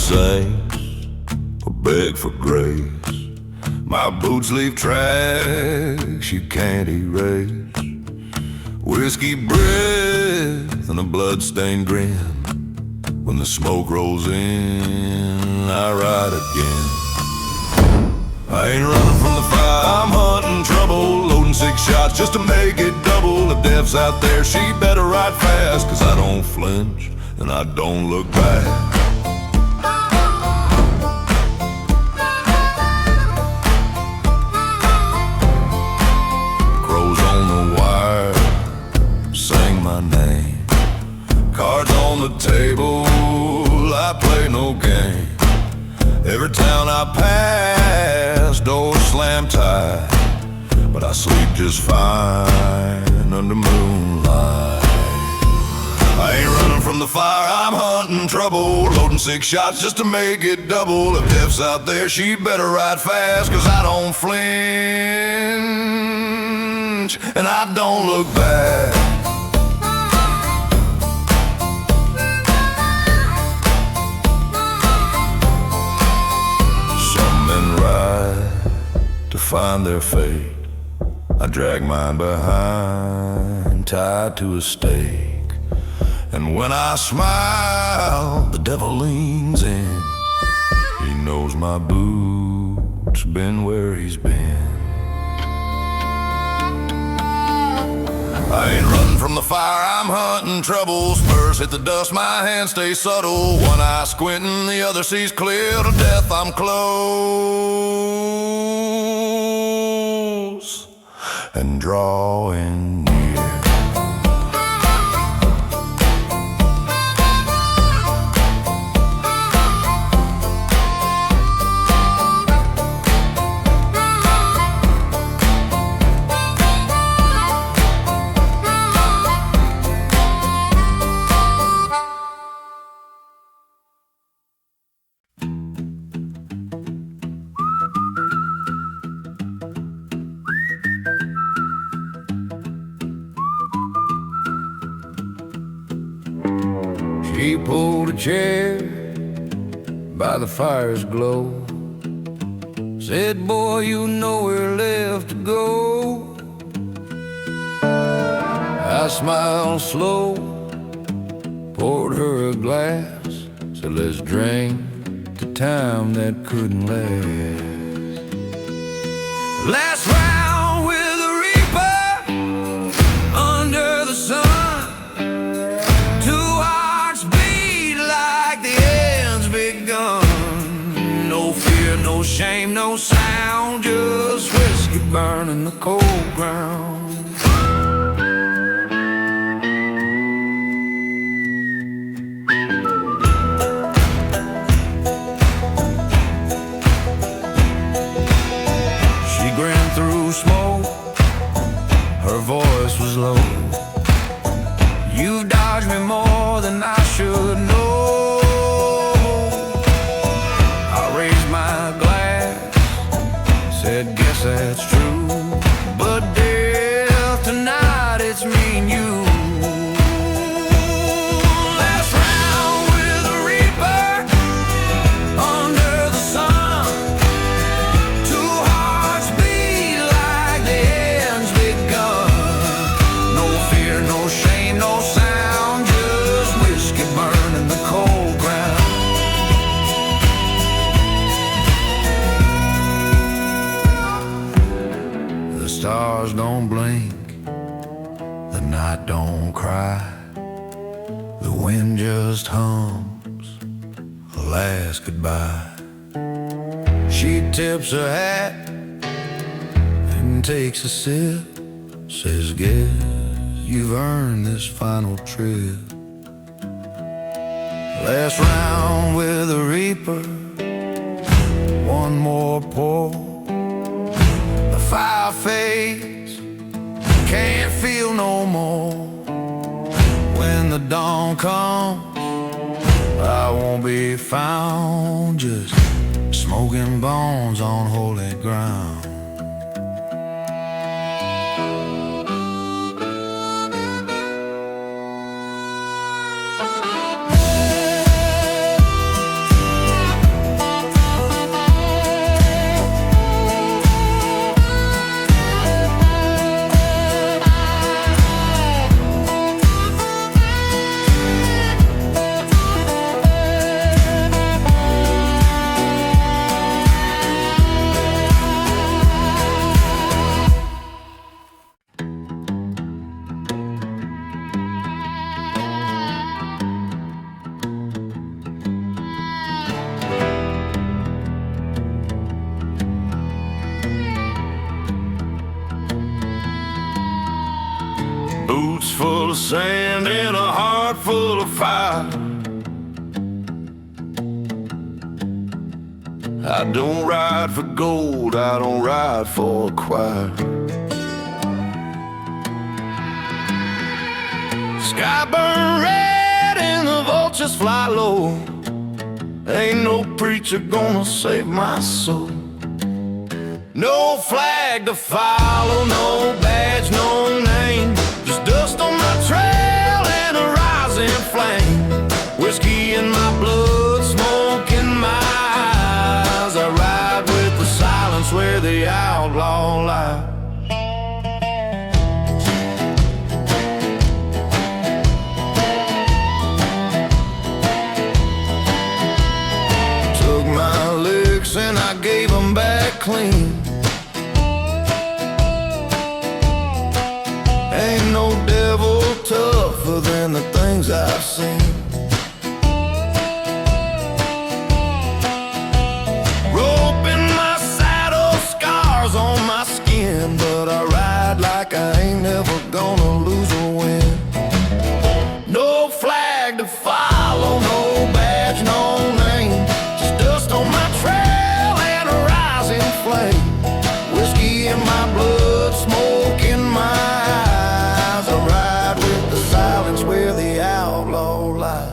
saints or beg for grace. My boots leave tracks you can't erase. Whiskey breath and a blood-stained grin. When the smoke rolls in, I ride again. I ain't running from the fire, I'm hunting trouble. Loading 6 shots just to make it double. If death's out there, she better ride fast, 'cause I don't flinch and I don't look back. Crows on the wire sing my name. Cards on the table, I play no game. Every town I pass, doors slam tight, but I sleep just fine under moonlight. I ain't running from the fire, I'm hunting trouble. Loading 6 shots just to make it double. If death's out there, she better ride fast, 'cause I don't flinch and I don't look back. To find their fate, I drag mine behind, tied to a stake. And when I smile, the devil leans in. He knows my boots been where he's been. I ain't running from the fire, I'm hunting trouble. Spurs hit the dust, my hands stay subtle. One eye squinting, the other sees clear. To death I'm close and drawing near. She pulled a chair by the fire's glow. Said, boy, you nowhere left to go. I smiled slow, poured her a glass. Said, let's drink the time that couldn't last. Last round with the reaper under the sun. No shame, no sound, just whiskey burning the cold ground. She grinned through smoke, her voice was low. You've dodged me more than I should know. Said, guess that's true, but death tonight, it's me and you. Last round with the reaper under the sun. Two hearts beat like the end's begun. No fear, no shame, no sound, just whiskey burning the cold ground. The stars don't blink, the night don't cry. The wind just hums a last goodbye. She tips her hat and takes a sip. Says, guess you've earned this final trip. Last round with the reaper, one more pour. Fire face, can't feel no more. When the dawn comes, I won't be found, just smoking bones on holy ground. Boots full of sand and a heart full of fire. I don't ride for gold, I don't ride for a choir. Sky burn red and the vultures fly low. Ain't no preacher gonna save my soul. No flag to follow, no badge, no name. Just dust on my trail and a rising flame. Whiskey in my blood, smoke in my eyes. I ride with the silence where the outlaw lies. Took my licks and I gave them back clean. Ain't no devil tougher than the things I've seen. Rope in my saddle, scars on my skin, but I ride like I ain't never gonna lose or win. No flag to follow, no badge, no name. Just dust on my trail and a rising flame. Whiskey in my blood, smoke in my eyes. I ride with the silence where the outlaw lies.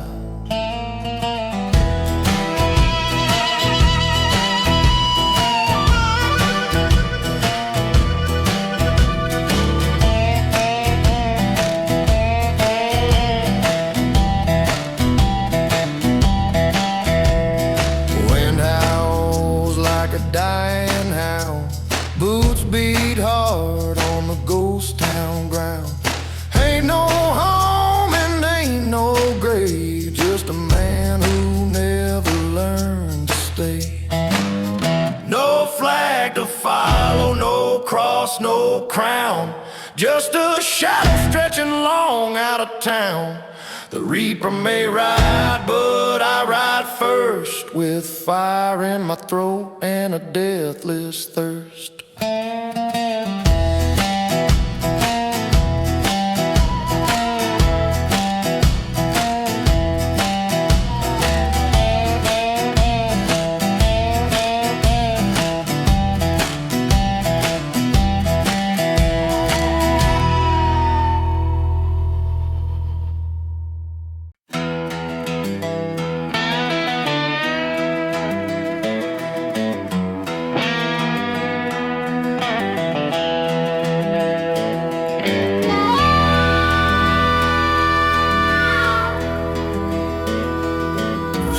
Wind howls like a dying hound. Boots beat hard on the ghost town ground. Ain't no home and ain't no grave. Just a man who never learned to stay. No flag to follow, no cross, no crown. Just a shadow stretching long out of town. The reaper may ride, but I ride first, with fire in my throat and a deathless thirst.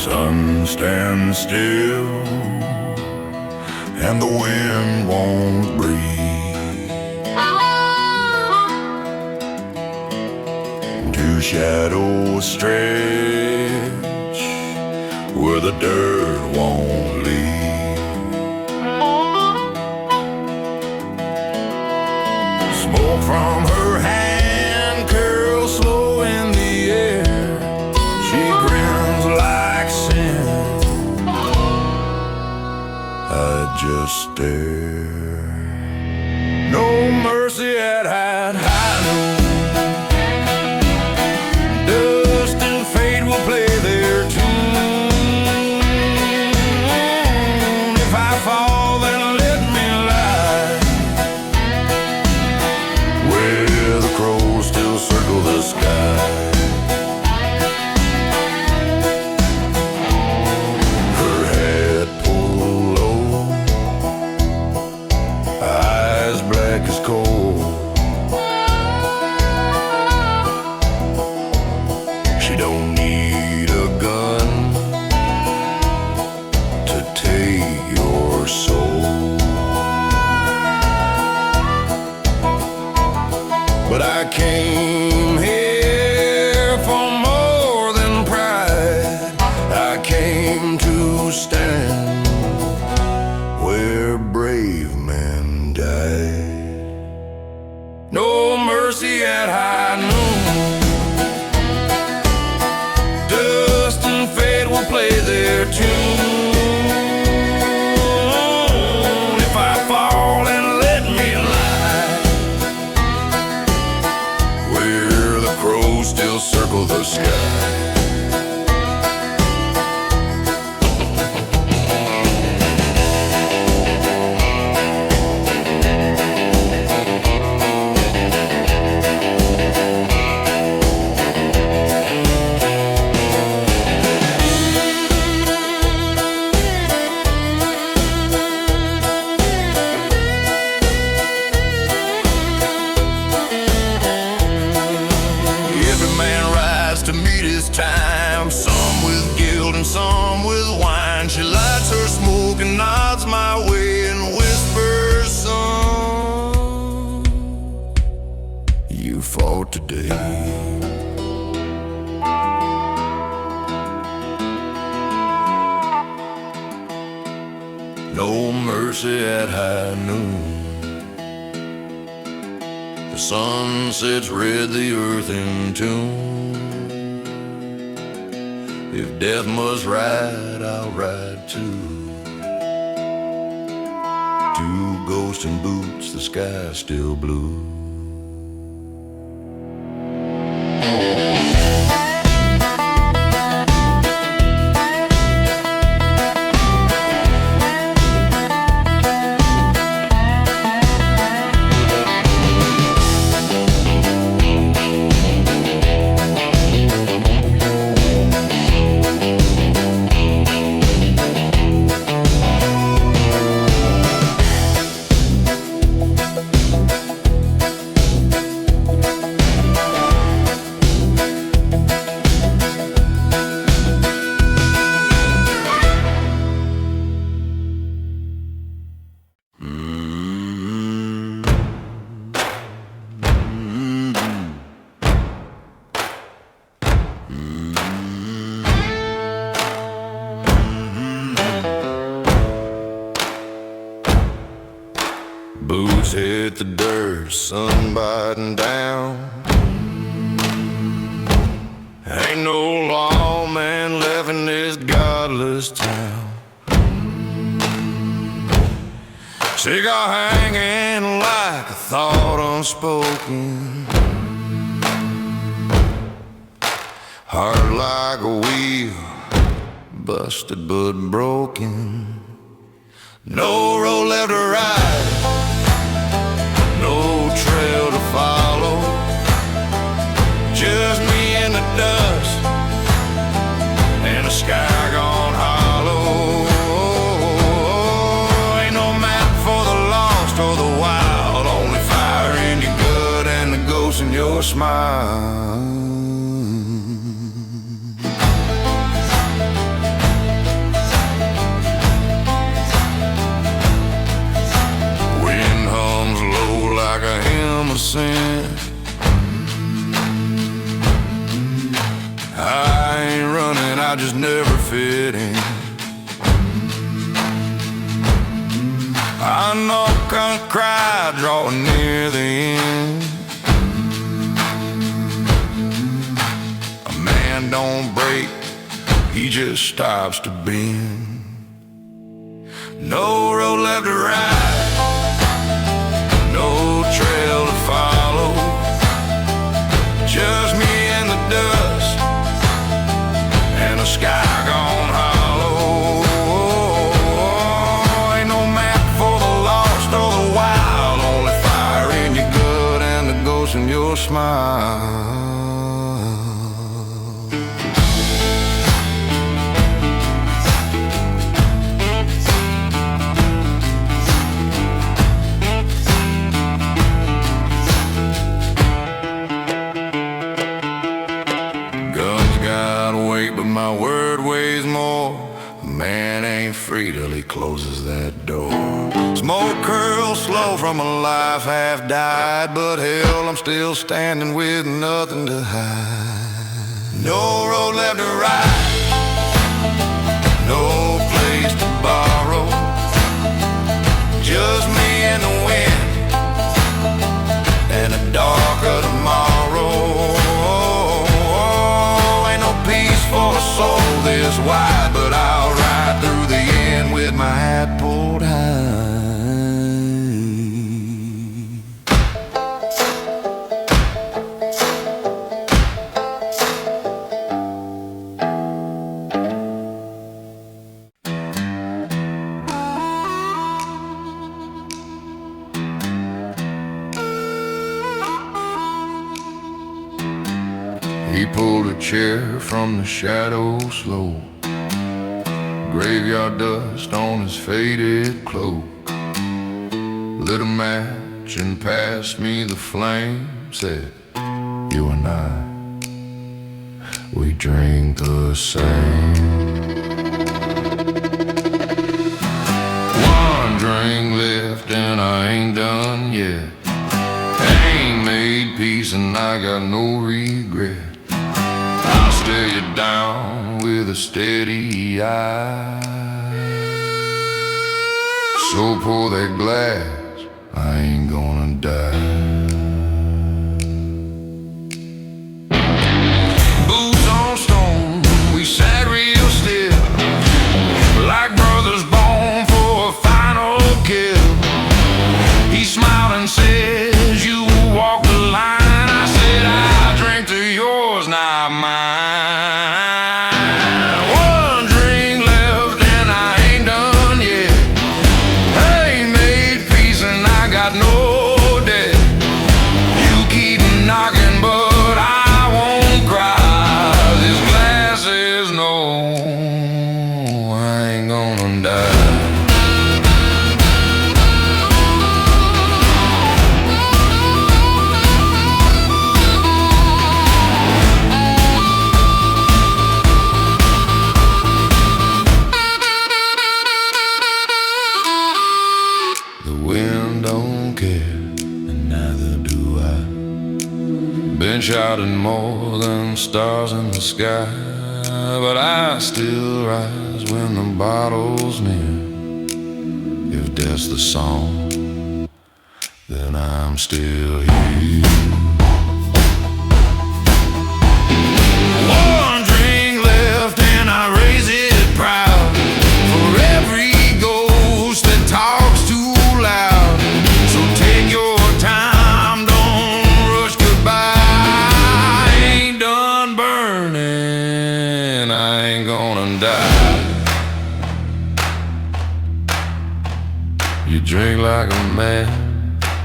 Sun stands still and the wind won't breathe. Two shadows stretch where the dirt won't lead. Smoke from her hand curls slow in the air. She grins like sin. I just stare. No mercy at high noon. Dust and fate will play their tune. If I fall, then let me lie where the crows still circle the sky. Her head pulled low, eyes black as coal. She don't need a gun to take your soul. But I came here for more than pride. I came to stand where brave men died. No mercy at high noon. Dust and fate will play their tune. If I fall, then let me lie where day. No mercy at high noon. The sun sets red, the earth in tune. If death must ride, I'll ride too. Two ghosts in boots, the sky's still blue. Boots hit the dirt, sun biting down. Ain't no lawman left in this godless town. Cigar hanging like a thought unspoken. Heart like a wheel, busted but broken. No road left or right, no trail to follow. Just me in the dust and the sky gone hollow. Ain't no map for the lost or the wild, only fire in your gut and the ghost in your smile. Like a hymn of sin. I ain't running, I just never fit in. I know I can't cry drawing near the end. A man don't break, he just stops to bend. No road left or right, no trail to follow. Just me in the dust and the sky gone hollow. Ain't no map for the lost or the wild, only fire in your gut and the ghost in your smile. My word weighs more. A man ain't free till he closes that door. Smoke curls slow from a life half died, but hell, I'm still standing with nothing to hide. No road left to ride, no place to borrow. Just me and the wind and the dark of tomorrow. For a soul this wide, but I'll ride through the end with my hat pulled high. He pulled a chair from the shadow slow, graveyard dust on his faded cloak. Lit a match and passed me the flame, said, you and I, we drink the same. One drink left and I ain't done yet. Ain't made peace and I I got no regret. I'll stare you down with a steady eye. So pour that glass, I ain't gonna die. Boots on stone, we sat real still, like brothers born for a final kill. He smiled and says, you walk the line. I said, I'll drink to yours, not mine. One drink left and I ain't done yet. I ain't made peace and I got no debt. You keep knocking but I won't cry. This glass says no, I ain't gonna die. Been shouting more than stars in the sky, but I still rise when the bottle's near. If that's the song, then I'm still here. One drink left and I raise it proud for every ghost that talks too loud. So take your time, don't rush goodbye. I ain't gonna die. You drink like a man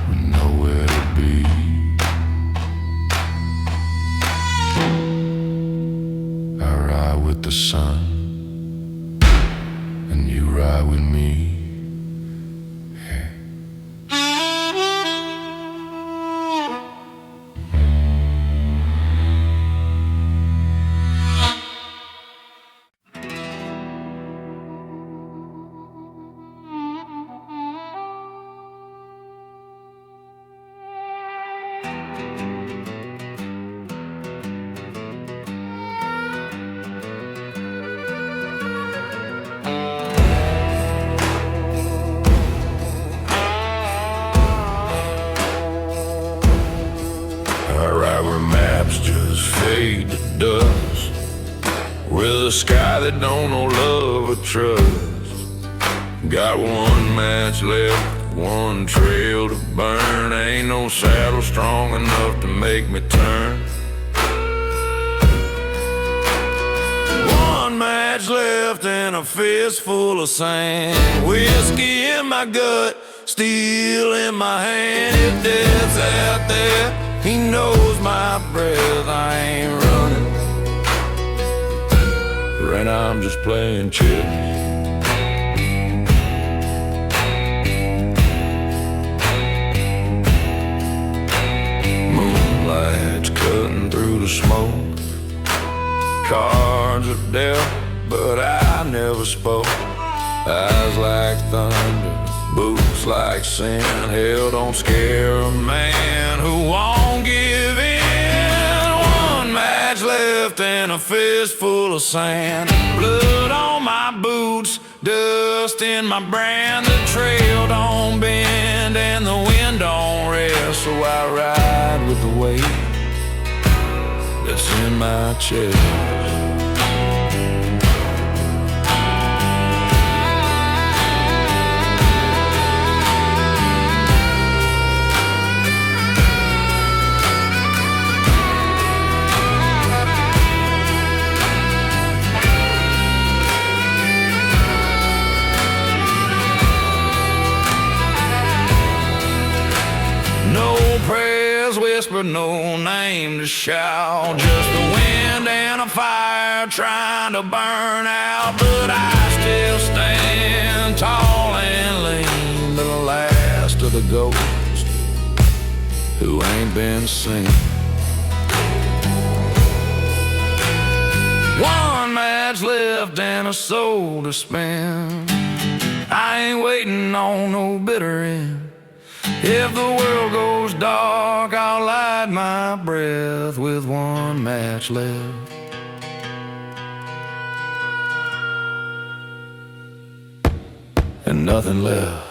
with nowhere to be. I ride with the sun and you ride with me. Just fade to dust, with a sky that don't know love or trust. Got one match left, one trail to burn. Ain't no saddle strong enough to make me turn. One match left and a fist full of sand. Whiskey in my gut, steel in my hand. If death's out there, he knows my breath. I ain't running, right now I'm just playing chess. Moonlight's cutting through the smoke. Cards are dealt, but I never spoke. Eyes like thunder, boots like sin. Hell don't scare a man who won't give in. One match left and a fist full of sand. Blood on my boots, dust in my brand. The trail don't bend and the wind don't rest. So I ride with the weight that's in my chest. No prayers whispered, no name to shout. Just the wind and a fire trying to burn out. But I still stand tall and lean, the last of the ghosts who ain't been seen. One match left and a soul to spend. I ain't waiting on no bitter end. If the world goes dark, I'll light my breath with one match left. And nothing left.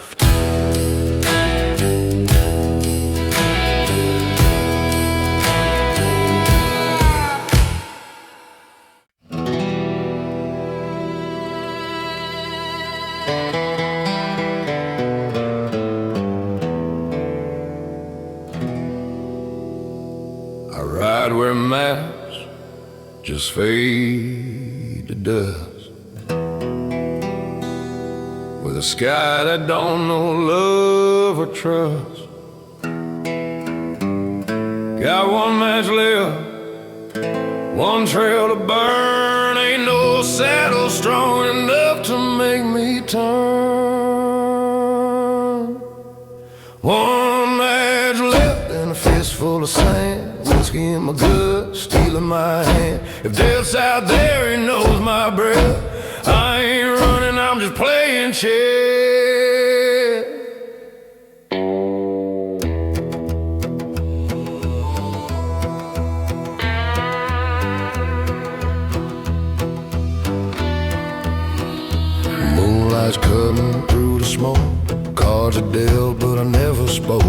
I ride where maps just fade to dust, with a sky that don't know love or trust. Got one match left, one trail to burn. Ain't no saddle strong enough to make me turn. One match left and a fistful of sand, whiskey in my gut, steel in my hand. If death's out there, he knows my breath. I ain't running, I'm just playing chess. Moonlight's cutting through the smoke. Cards are dealt, but I never spoke.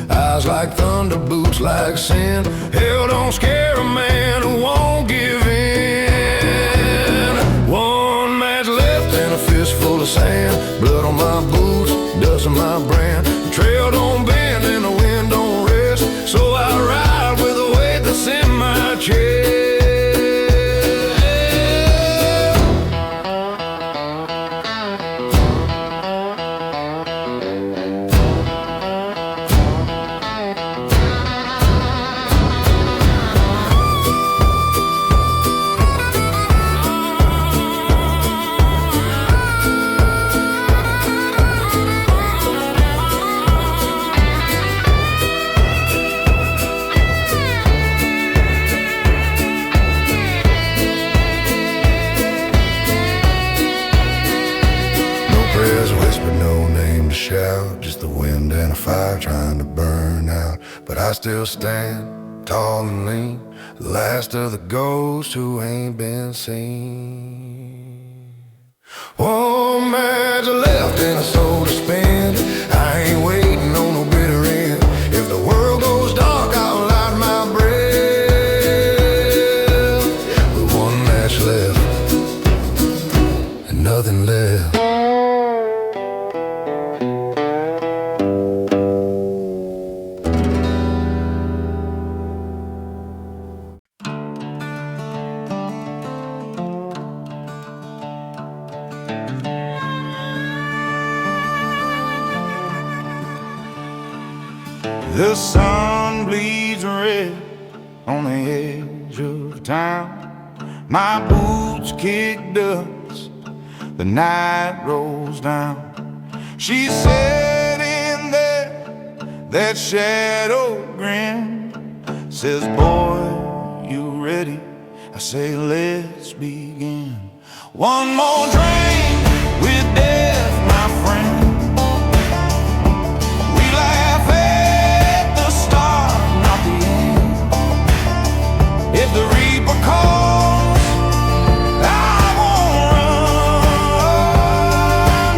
Eyes like thunder, boots like sin. Hell don't scare a man who won't give in. One match left and a fistful of sand. Blood on my boots, dust on my brand. The trail don't bend and the wind don't rest, so I ride with the weight that's in my chest. Just the wind and a fire trying to burn out, but I still stand tall and lean, the last of the ghosts who ain't been seen. One match left and a soul to spend. I ain't waiting on no bitter end. If the world goes dark, I'll light my breath with one match left and nothing left. The sun bleeds red on the edge of town. My boots kick dust, the night rolls down. She's sitting there, that shadow grin. Says, boy, you ready? I say, let's begin. One more drink with death, my friend. If the reaper calls, I won't run.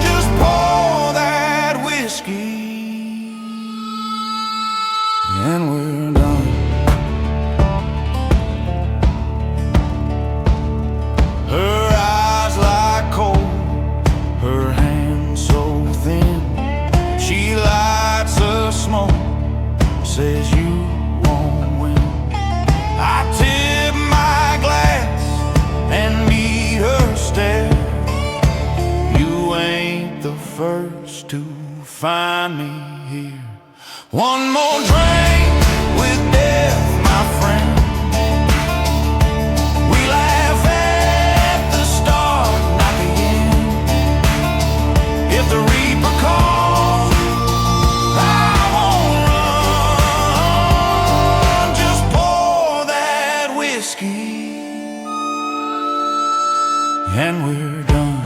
Just pour that whiskey and we're done. Her eyes like coal, her hands so thin. She lights a smoke, says you won't win. I tip my glass and meet her stare. You ain't the first to find me here. One more drink with death, my friend. We laugh at the start, not the end. If the reaper calls, I won't run. Just pour that whiskey and we're done.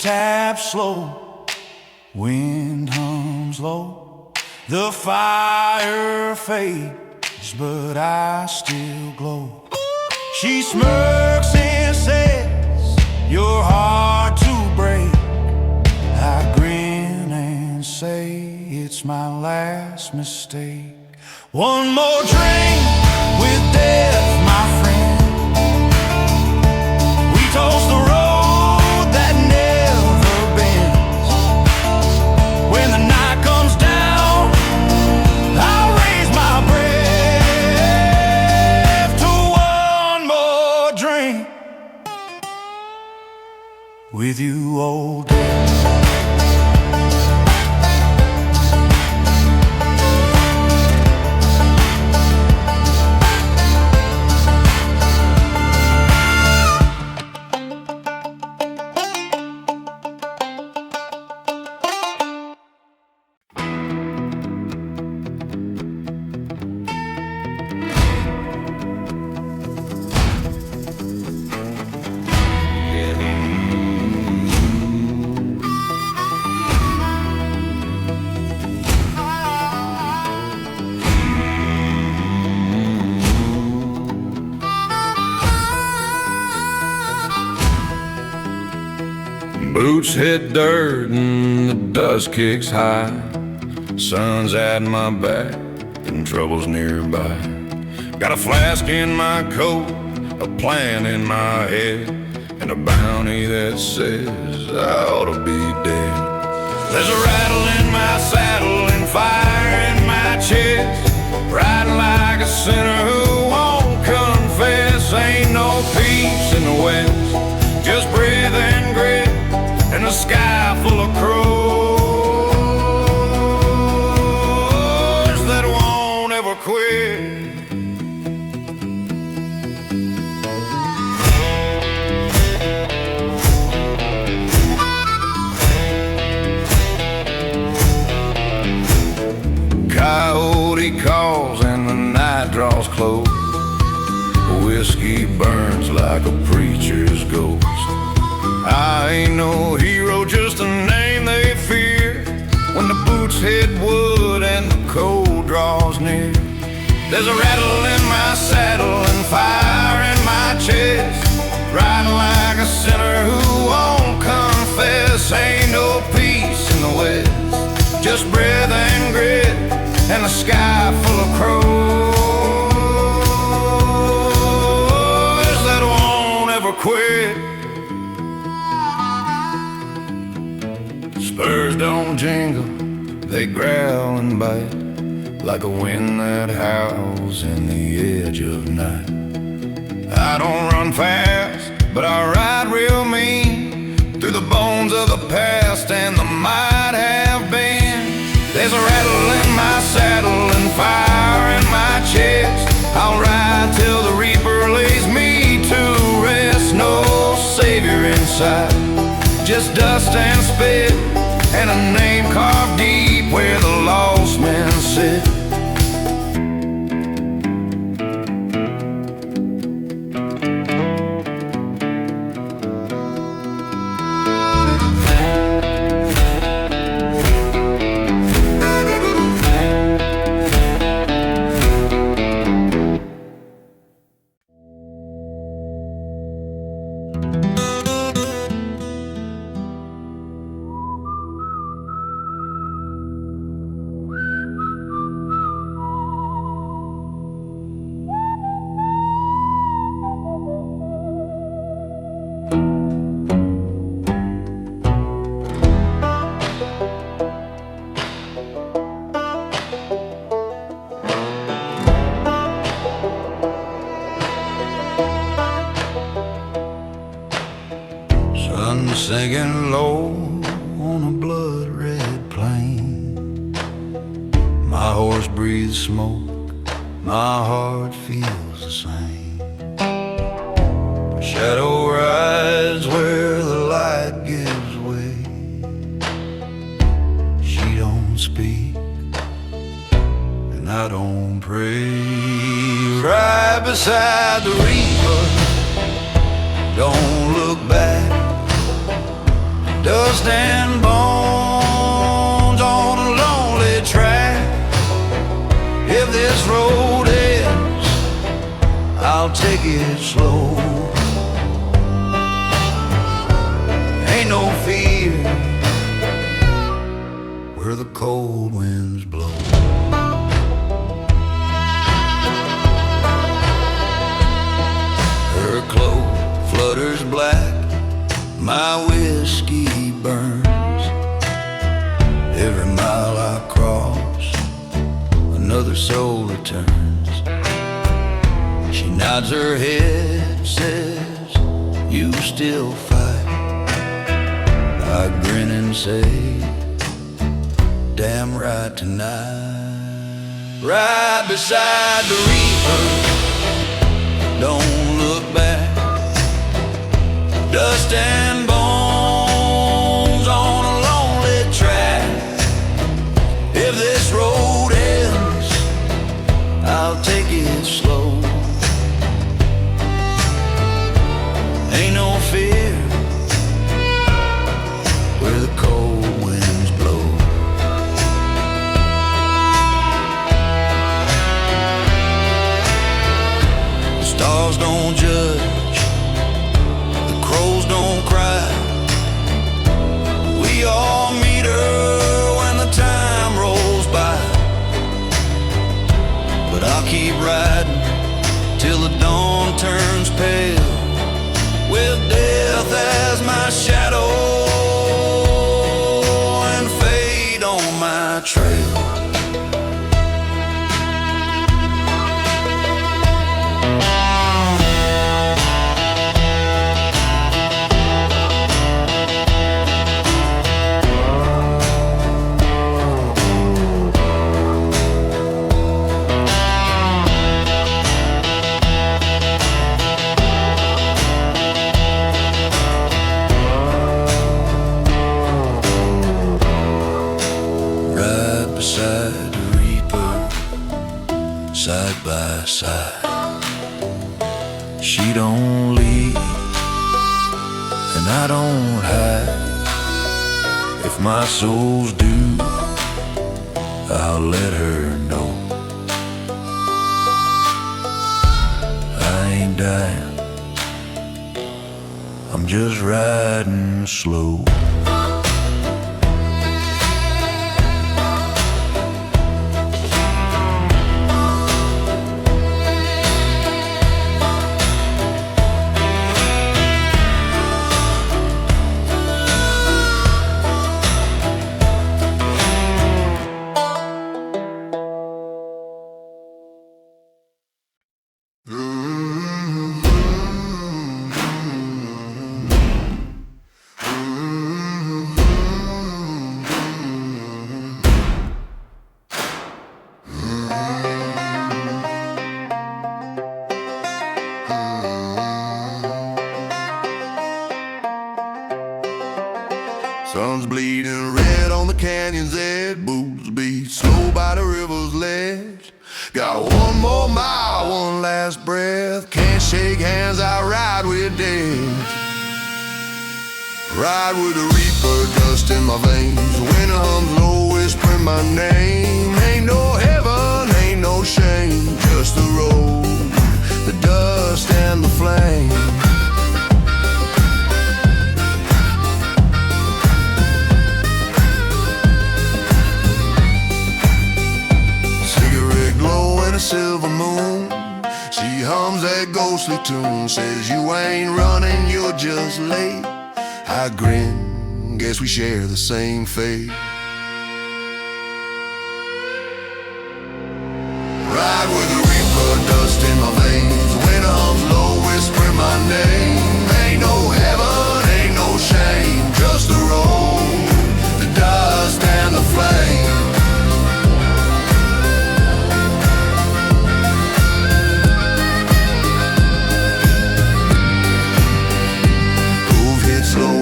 taps slow, wind hums low, the fire fades, but I still glow. She smirks and says, "You're hard to break." I grin and say, "It's my last mistake." One more drink with death, my friend. We toast the road that never bends. When the night comes down, I'll raise my breath to one more drink with you, old death. Boots hit dirt and the dust kicks high. Sun's at my back and trouble's nearby. Got a flask in my coat, a plan in my head, and a bounty that says I ought to be dead. There's a rattle in my saddle and fire in my chest, riding like a sinner who won't confess. Ain't no peace in the west, just breathe and grit, and a sky full of crows that won't ever quit. Coyote calls and the night draws close. Whiskey burns like a preacher's ghost. I ain't no hero, just a name they fear. When the boots hit wood and the cold draws near, there's a rattle in my saddle and fire in my chest, riding like a sinner who won't confess. Ain't no peace in the west, just breath and grit, and a sky full of crows that won't ever quit. Spurs don't jingle, they growl and bite, like a wind that howls in the edge of night. I don't run fast, but I ride real mean, through the bones of the past and the might have been. There's a rattle in my saddle and fire in my chest. I'll ride till the reaper lays me to rest. No savior in sight, just dust and spit, and a name carved deep where the lost men sit. Singing low on a blood-red plain. My horse breathes smoke, my heart feels the same. Shadow rides where the light gives way. She don't speak, and I don't pray. Right beside the reaper, don't look back, Dust and bones on a lonely track. If this road ends, I'll take it slow. Ain't no fear where the cold winds blow. Her cloak flutters black, my whiskey burns. Every mile I cross, another soul returns. She nods her head, says, you still fight. I grin and say, damn right tonight. Right beside the reaper, don't look back. Dust and bones on a lonely track. If this road ends, I'll take it slow. Ain't no fear where the cold winds blow. The stars don't judge, the crows don't cry. We all meet her when the time rolls by. But I'll keep riding till the dawn turns pale, with death as my shadow and fate on my trail. Beside the reaper, side by side. She don't leave, and I don't hide. If my soul's due, I'll let her know. I ain't dying, I'm just riding slow. Sun's bleeding red on the canyon's edge, boots beat slow by the river's ledge. Got one more mile, one last breath. Can't shake hands, I ride with death. Ride with the reaper, dust in my veins. Winter hums low, whispering my name. Ain't no heaven, ain't no shame, just the road, the dust and the flame. A silver moon, she hums that ghostly tune, says you ain't running, you're just late. I grin, guess we share the same fate. Ride with the reaper, dust in my veins. Winter hums low, whispering my name. Ain't no heaven, ain't no shame, just the road, the dust and the flame.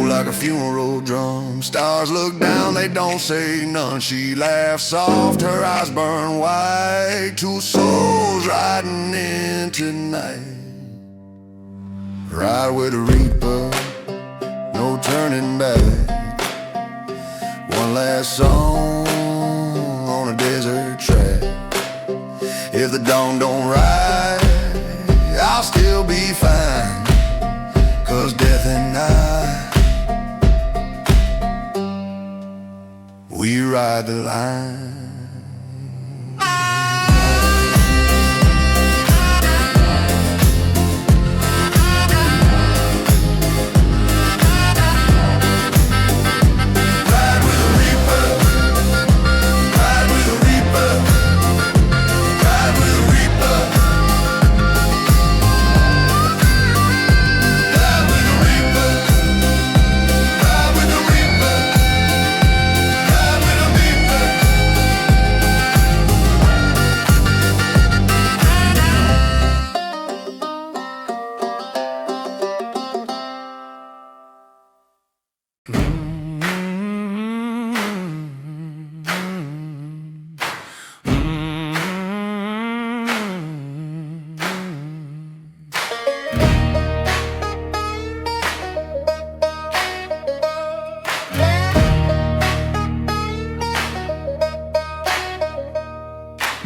Like a funeral drum, stars look down, they don't say none. She laughs soft, her eyes burn white. Two souls riding in tonight. Ride with the reaper, no turning back. last song on a desert track. If the dawn don't rise, I'll still be fine, 'cause death and I, we ride the line.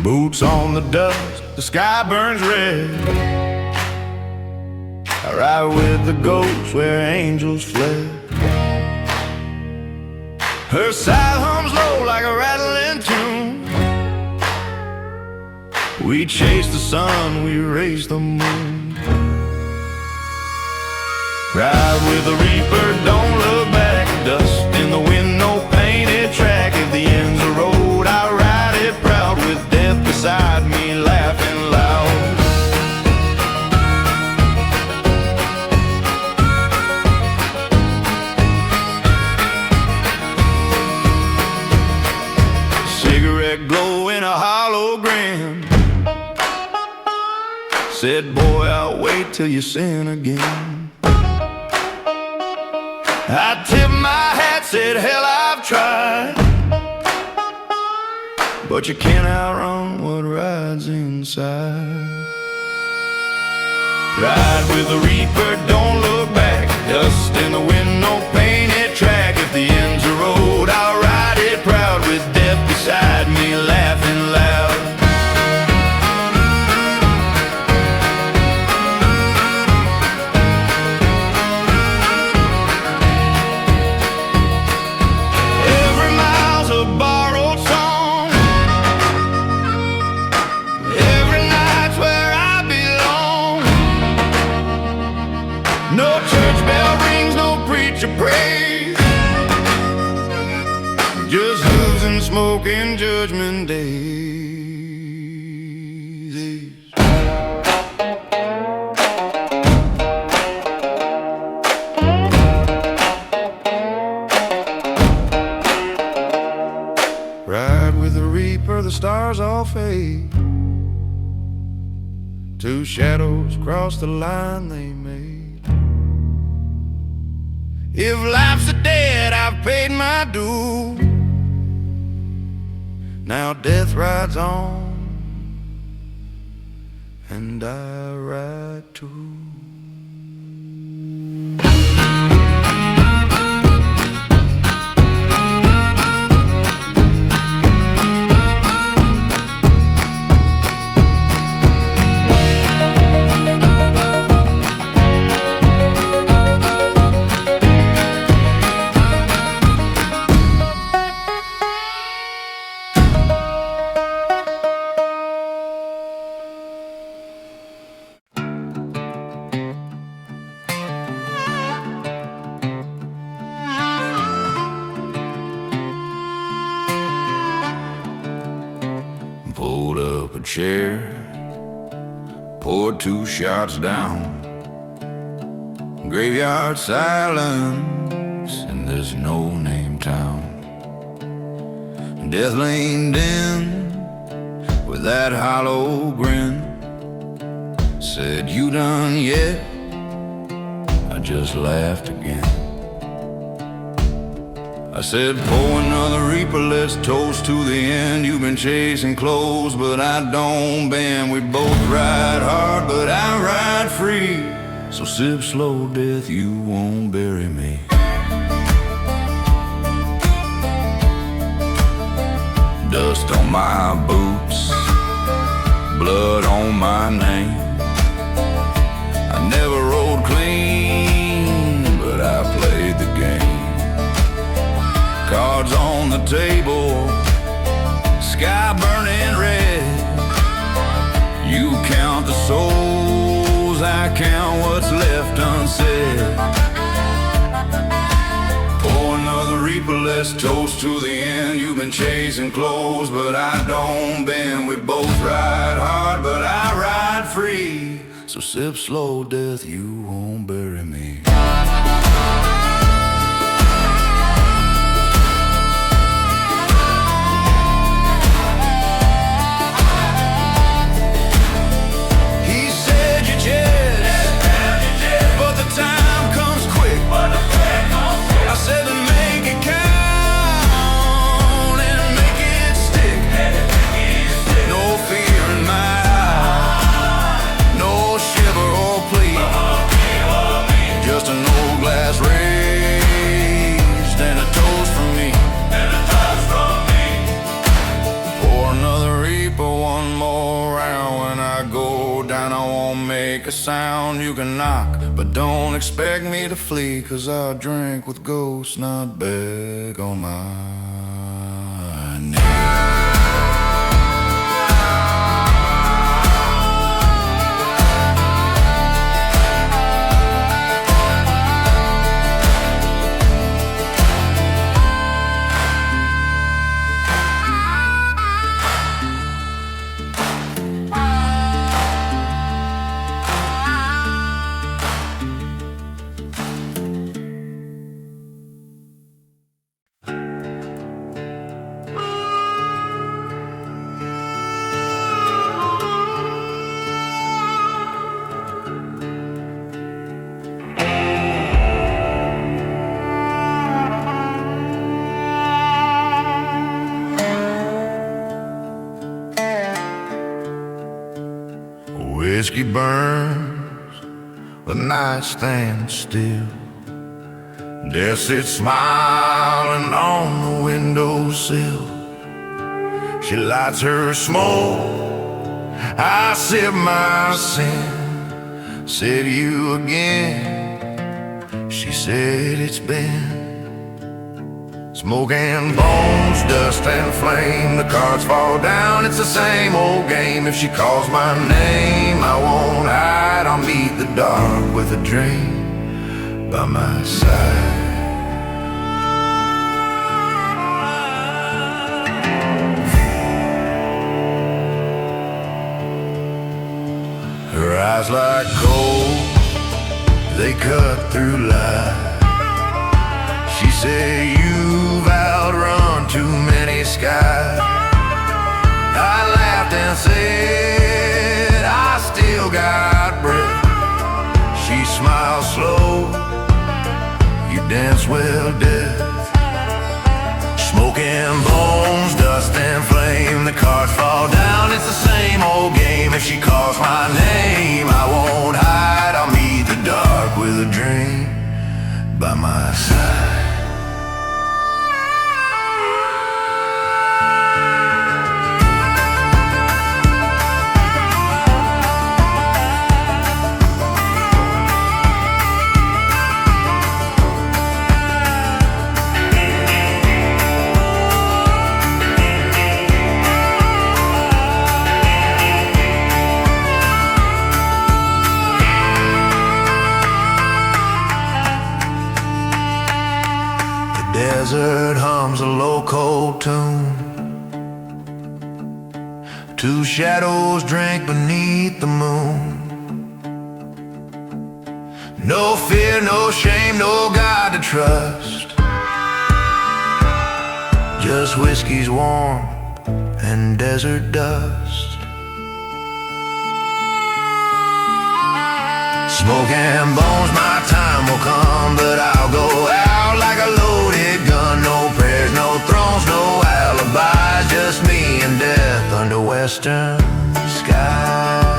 Boots on the dust, the sky burns red. I ride with the ghosts where angels fled. Her side hums low like a rattling tune. We chase the sun, we race the moon. Ride with the reaper, don't look back. Dust in the wind, no painted track. If the end's a road, I ride it proud, with death beside me, laughing loud. Cigarette glow in a hologram. Said, boy, I'll wait till you sin again. I tipped my hat, said, hell, I've tried, but you can't outrun what rides inside. Ride with the reaper, don't look back. Dust in the wind, no painted track. If the end's a road, I'll ride it proud, with death beside me, laughing loud. Every mile's a borrowed song. Every night's where I belong. No church bell rings, no preacher prays. Just hooves and smoke in judgment days. Ride with the reaper, the stars all fade. Two shadows cross the line they made. If life's a debt, I've paid my due. Now death rides on, and I ride too. Pulled up a chair, poured 2 shots down. Graveyard silence in this no-name town. Death leaned in with that hollow grin. Said, you done yet? I just laughed again. I said, pour another reaper, let's toast to the end. You've been chasing clothes, but I don't bend. We both ride hard, but I ride free. So sip slow, death, you won't bury me. my boots, blood on my name. I never rode clean, but I played the game. Cards on the table, sky burning red. You count the souls, I count what's left unsaid. Pour another reaper, let's toast to the end. You've been chasing clothes, but I don't bend. We both ride hard, but I ride free. So sip slow, death, you won't bury me. Sound you can knock, but don't expect me to flee, 'cause I drink with ghosts, not beg on my knees. Whiskey burns, the night stands still. Death sits smiling on the windowsill. She lights her smoke, I sip my sin. Said you again, she said it's been smoke and bones, dust and flame. The cards fall down, it's the same old game. If she calls my name, I won't hide. I'll meet the dark with a dream by my side. Her eyes like coal, they cut through light. She said you've outrun too many skies. I laughed and said I still got breath. She smiled slow, you dance well, death. Smoke and bones, dust and flame. The cards fall down, it's the same old game. If she calls my name, I won't hide. I'll meet the dark with a dream by my side. Desert hums a low cold tune. Two shadows drink beneath the moon. No fear, no shame, no God to trust. Just whiskey's warm and desert dust. Smoke and bones, my time will come, but I'll go out like a loaded gun. No prayers, no thrones, no alibis, just me and death under western skies.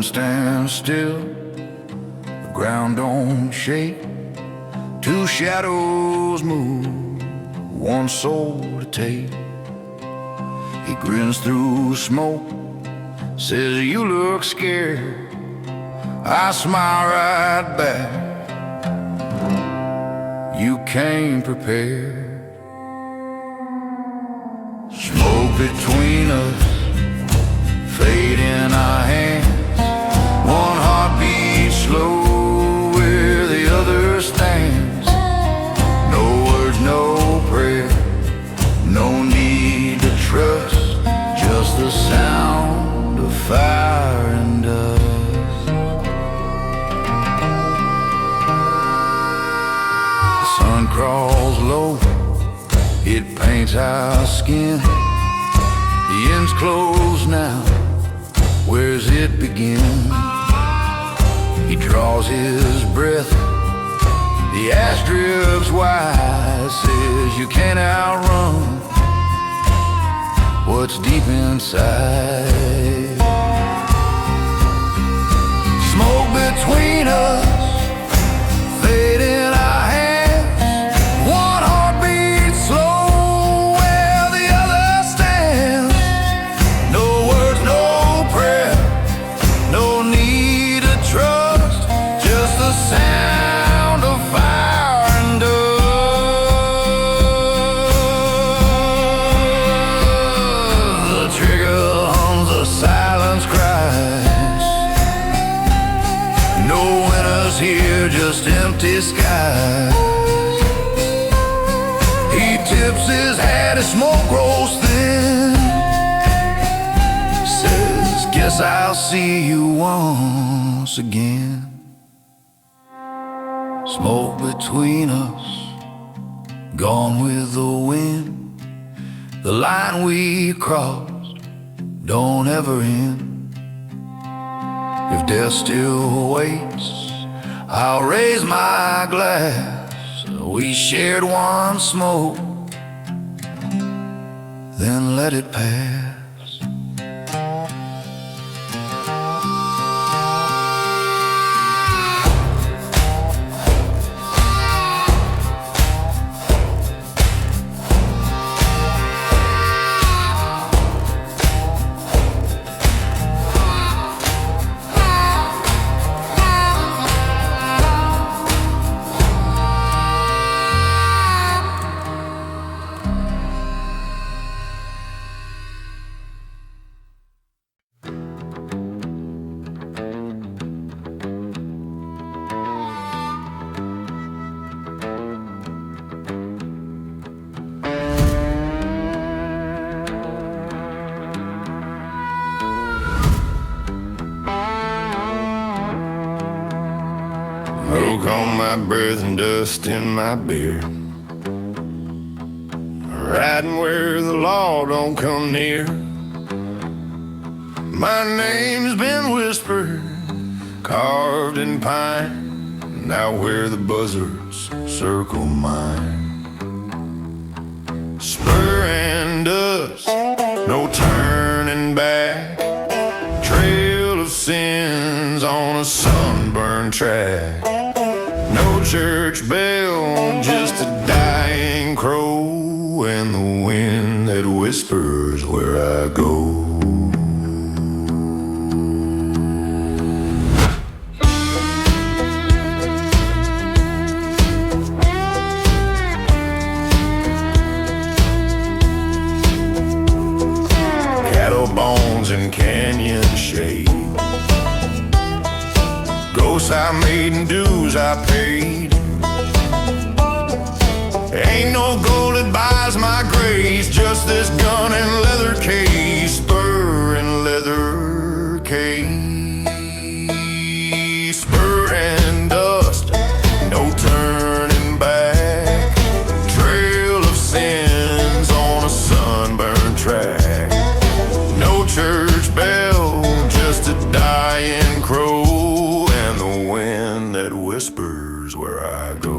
wind stands still, the ground don't shake. Two shadows move, one soul to take. He grins through smoke, says you look scared. I smile right back, you came prepared. Smoke between us, fade in our hands. One heartbeat slow where the other stands. No words, no prayer, no need to trust, just the sound of fire and dust. The sun crawls low, it paints our skin. The end's closed now, where's it begin? He draws his breath, the ash drips wide, says you can't outrun what's deep inside. Smoke between us, fade in our hands. One heartbeat slow where the other stands. No words, no prayer, no need to trust, just the sound of fire and dust. The trigger hums, the silence cries. No winners here, just empty skies. He tips his hat as smoke rolls thin, says, guess I'll see you once again. Smoke between us, gone with the wind. The line we crossed don't ever end. If death still waits, I'll raise my glass. We shared one smoke, then let it pass. Smoke on my breath and dust in my beard. Riding where the law don't come near. My name's been whispered, carved in pine, now where the buzzards circle mine. Spur and dust, no turning back. Trail of sins on a sunburned track. No church bell, just a dying crow, and the wind that whispers where I go. Cattle bones and canyon shade. Ghosts I made and dues I paid. Ain't no gold that buys my grace, just this gun and leather case. Spur and leather case. Spur and dust, no turning back. Trail of sins on a sunburned track. No church bell, just a dying crow, and the wind that whispers where I go.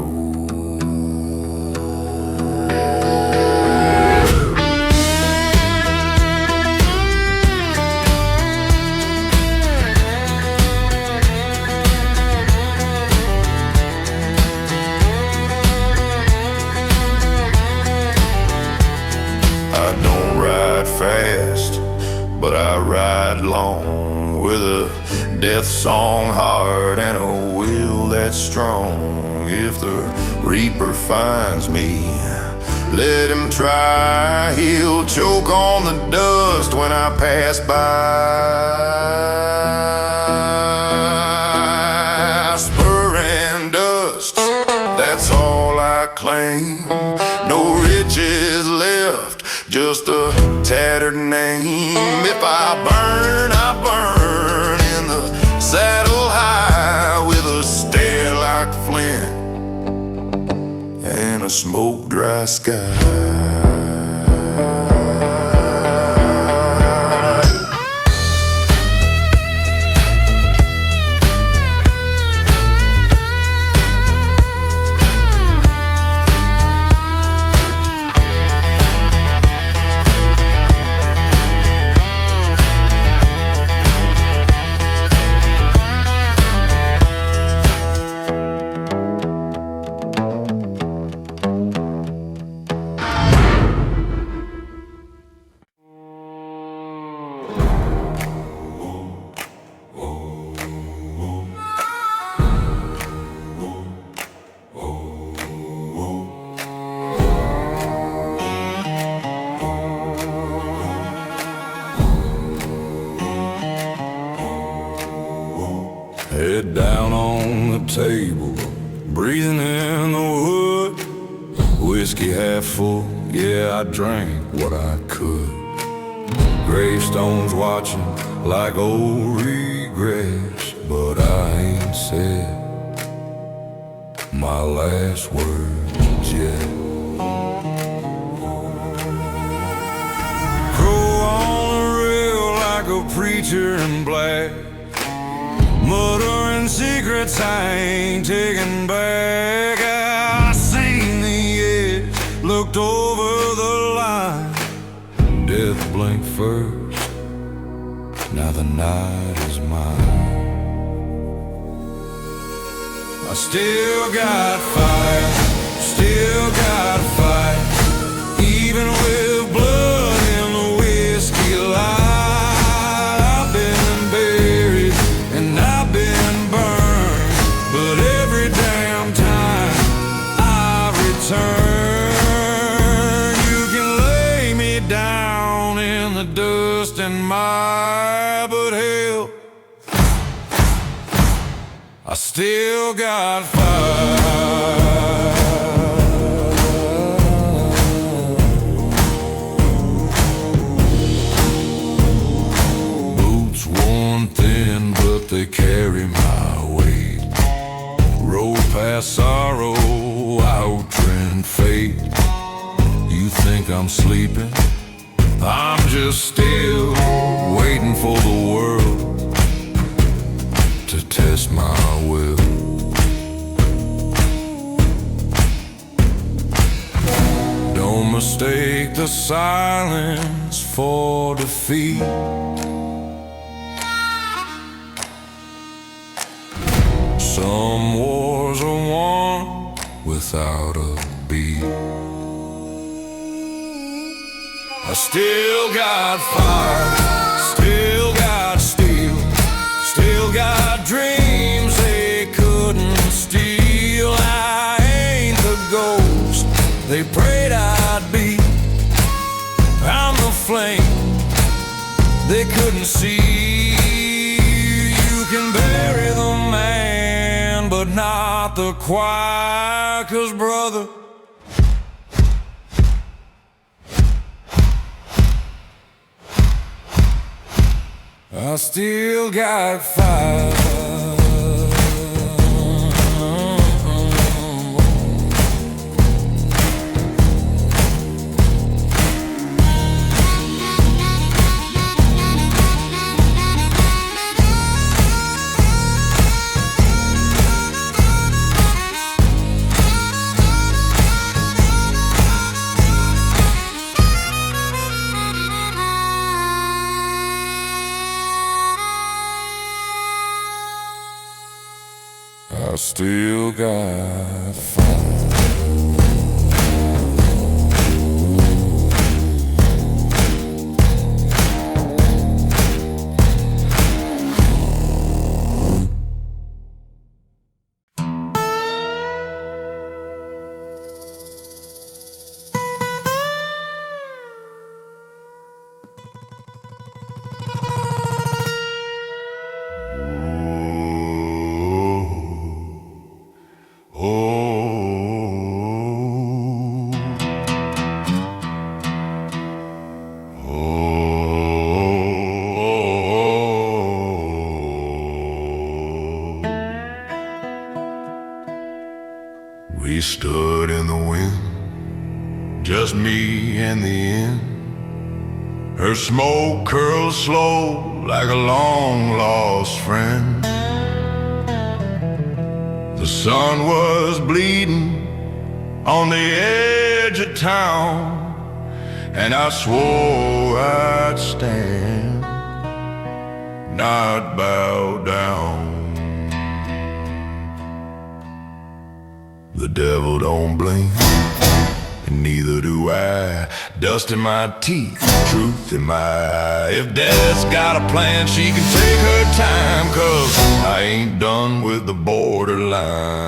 long, with a death song heart and a will that's strong. If the reaper finds me, let him try. He'll choke on the dust when I pass by. Spur and dust, that's all I claim. No riches left, just a tattered name. If I burn, I burn in the saddle high, with a stare like flint and a smoke dry sky. Head down on the table, breathing in the wood. Whiskey half full, yeah, I drank what I could. Gravestones watching like old regrets, but I ain't said my last words yet. Crow on the rail like a preacher in black, muttering secrets I ain't taking back. I seen the edge, looked over the line. Death blinked first, now the night is mine. I still got fire, still got fight, even with blood in the whiskey line. You can lay me down in the dust and mire, but hell, I still got fire. Boots worn thin, but they carry my weight. Road past sorrow, outtrend fate. You think I'm sleeping? I'm just still waiting for the world to test my will. Don't mistake the silence for defeat. Some wars are won without a beat. I still got fire, still got steel, still got dreams they couldn't steal. I ain't the ghost they prayed I'd be. I'm the flame they couldn't see. You can bury the man, but not the choir, 'cause brother, I still got fire. I still got fire. stood in the wind, just me and the end. Her smoke curled slow like a long-lost friend. The sun was bleeding on the edge of town, and I swore I'd stand, not bow down. The devil don't blink, and neither do I. Dust in my teeth, truth in my eye. If death's got a plan, she can take her time, 'cause I ain't done with the borderline.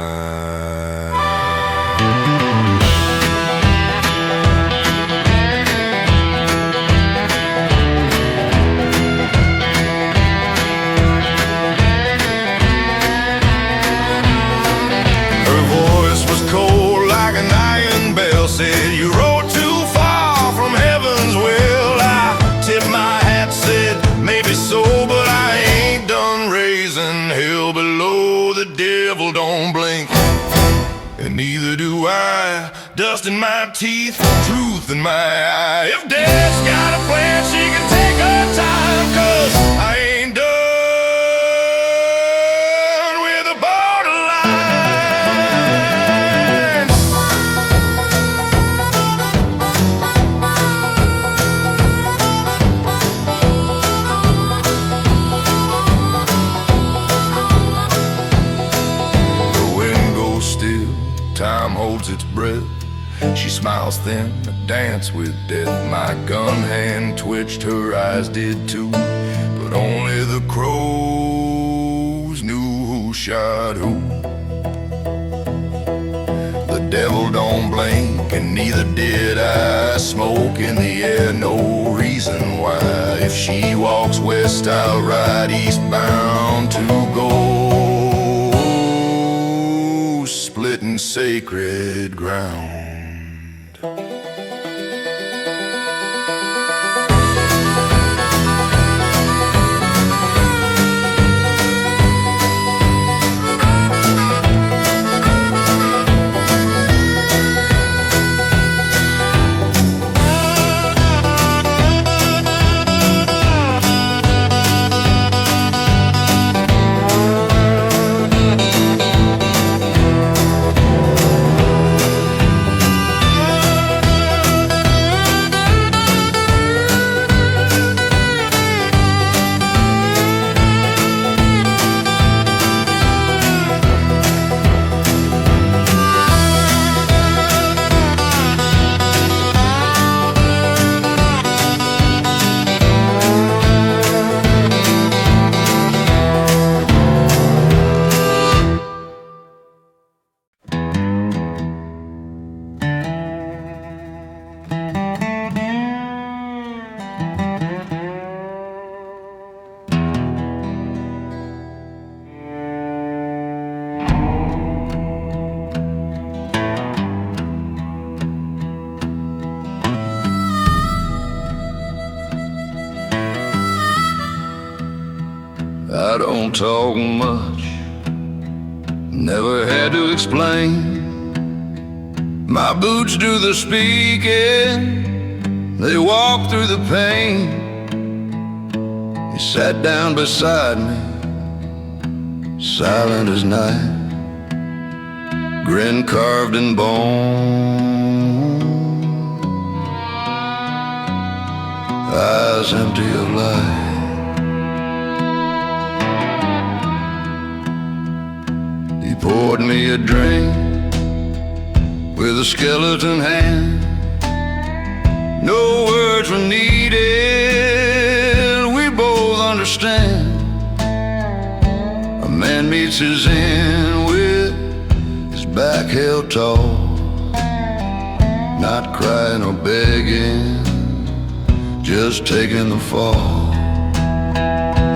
Her voice was cold like an iron bell, said you rode too far from heaven's well. I tipped my hat, said maybe so, but I ain't done raising hell below. The devil don't blink, and neither do I. Dust in my teeth, truth in my eye. If death's got a plan, she can take her time, 'cause I ain't done with the borderline. The wind goes still, time holds its breath. She smiles thin, a dance with death. My gun hand twitched, her eyes did too, but only the crows knew who shot who. The devil don't blink, and neither did I. Smoke in the air, no reason why. If she walks west, I'll ride eastbound to go, splitting sacred ground. I don't talk much, never had to explain. My boots do the speaking, they walk through the pain. He sat down beside me, silent as night, grin carved in bone, eyes empty of light. He poured me a drink with a skeleton hand. No words were needed, we both understand. A man meets his end with his back held tall, not crying or begging, just taking the fall.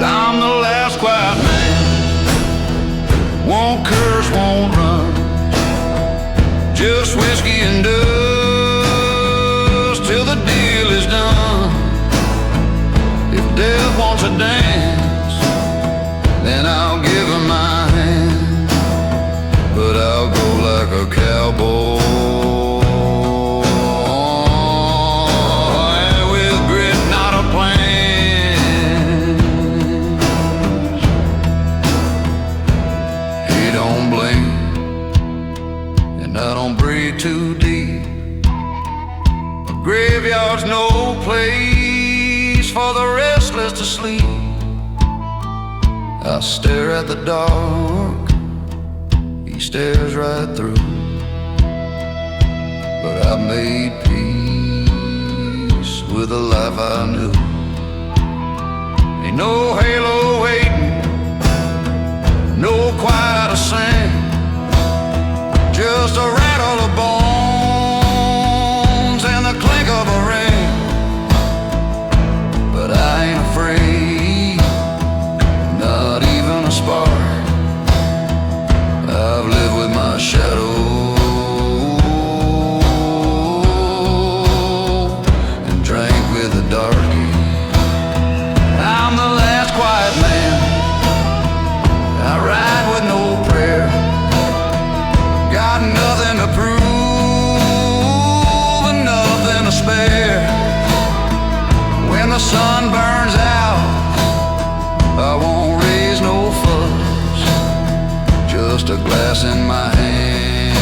I'm the last quiet man, won't curse, won't run, just whiskey and dust till the deal is done. If death wants a dance, then I'll give her my hand, but I'll go like a cowboy there's no place for the restless to sleep. I stare at the dark, he stares right through. But I've made peace with the life I knew. Ain't no halo waiting, no choir to sing, just a rattle of bones and the clink of a ring. But I ain't afraid, not even a spark. I've lived with my shadow and drank with the darkie. I'm the last quiet man, I ride with no prayer. Got nothing to prove and nothing to spare. When the sun burns out, I won't raise no fuss, just a glass in my hand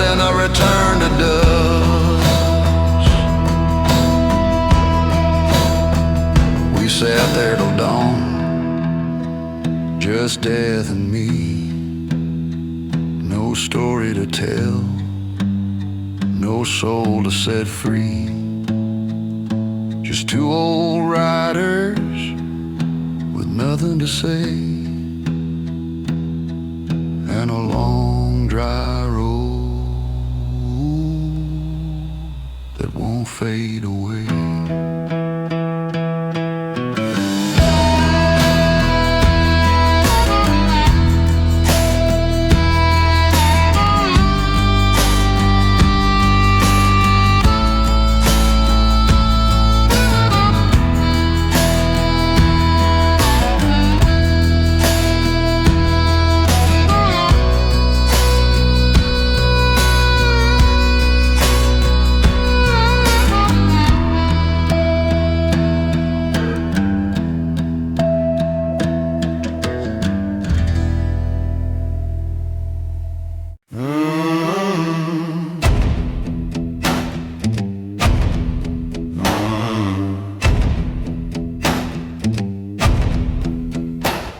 and a return to dust. We sat there till dawn, just death and me. No story to tell, no soul to set free. Just two old riders with nothing to say, and a long dry road that won't fade away.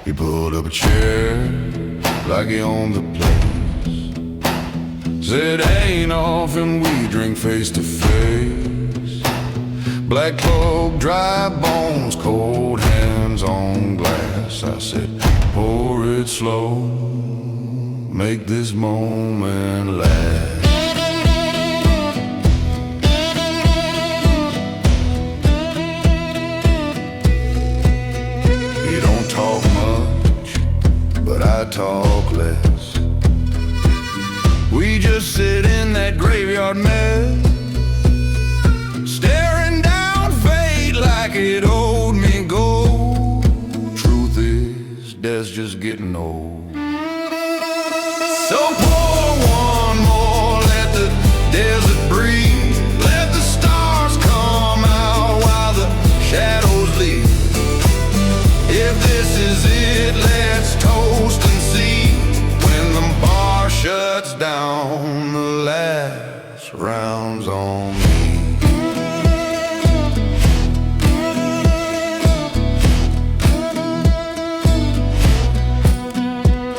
He pulled up a chair like he owned the place. Said, ain't often we drink face to face. Black coke, dry bones, cold hands on glass. I said, pour it slow, make this moment last. He don't talk much, but I talk less. We just sit in that graveyard mess, staring down fate like it owed me gold. Truth is, death's just getting old. So pour one more, let the desert breathe, let the stars come out while the shadows leave. If this is it, let's toast and see when the bar shuts down, the last round's on me.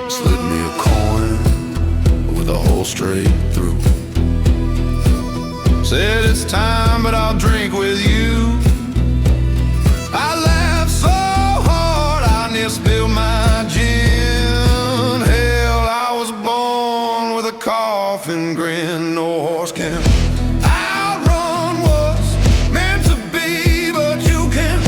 Slid me a coin with a hole straight through. Said it's time, but I'll drink with you. I laughed so hard I near spilled my gin. Hell, I was born with a coffin grin. No horse can outrun what's meant to be, but you can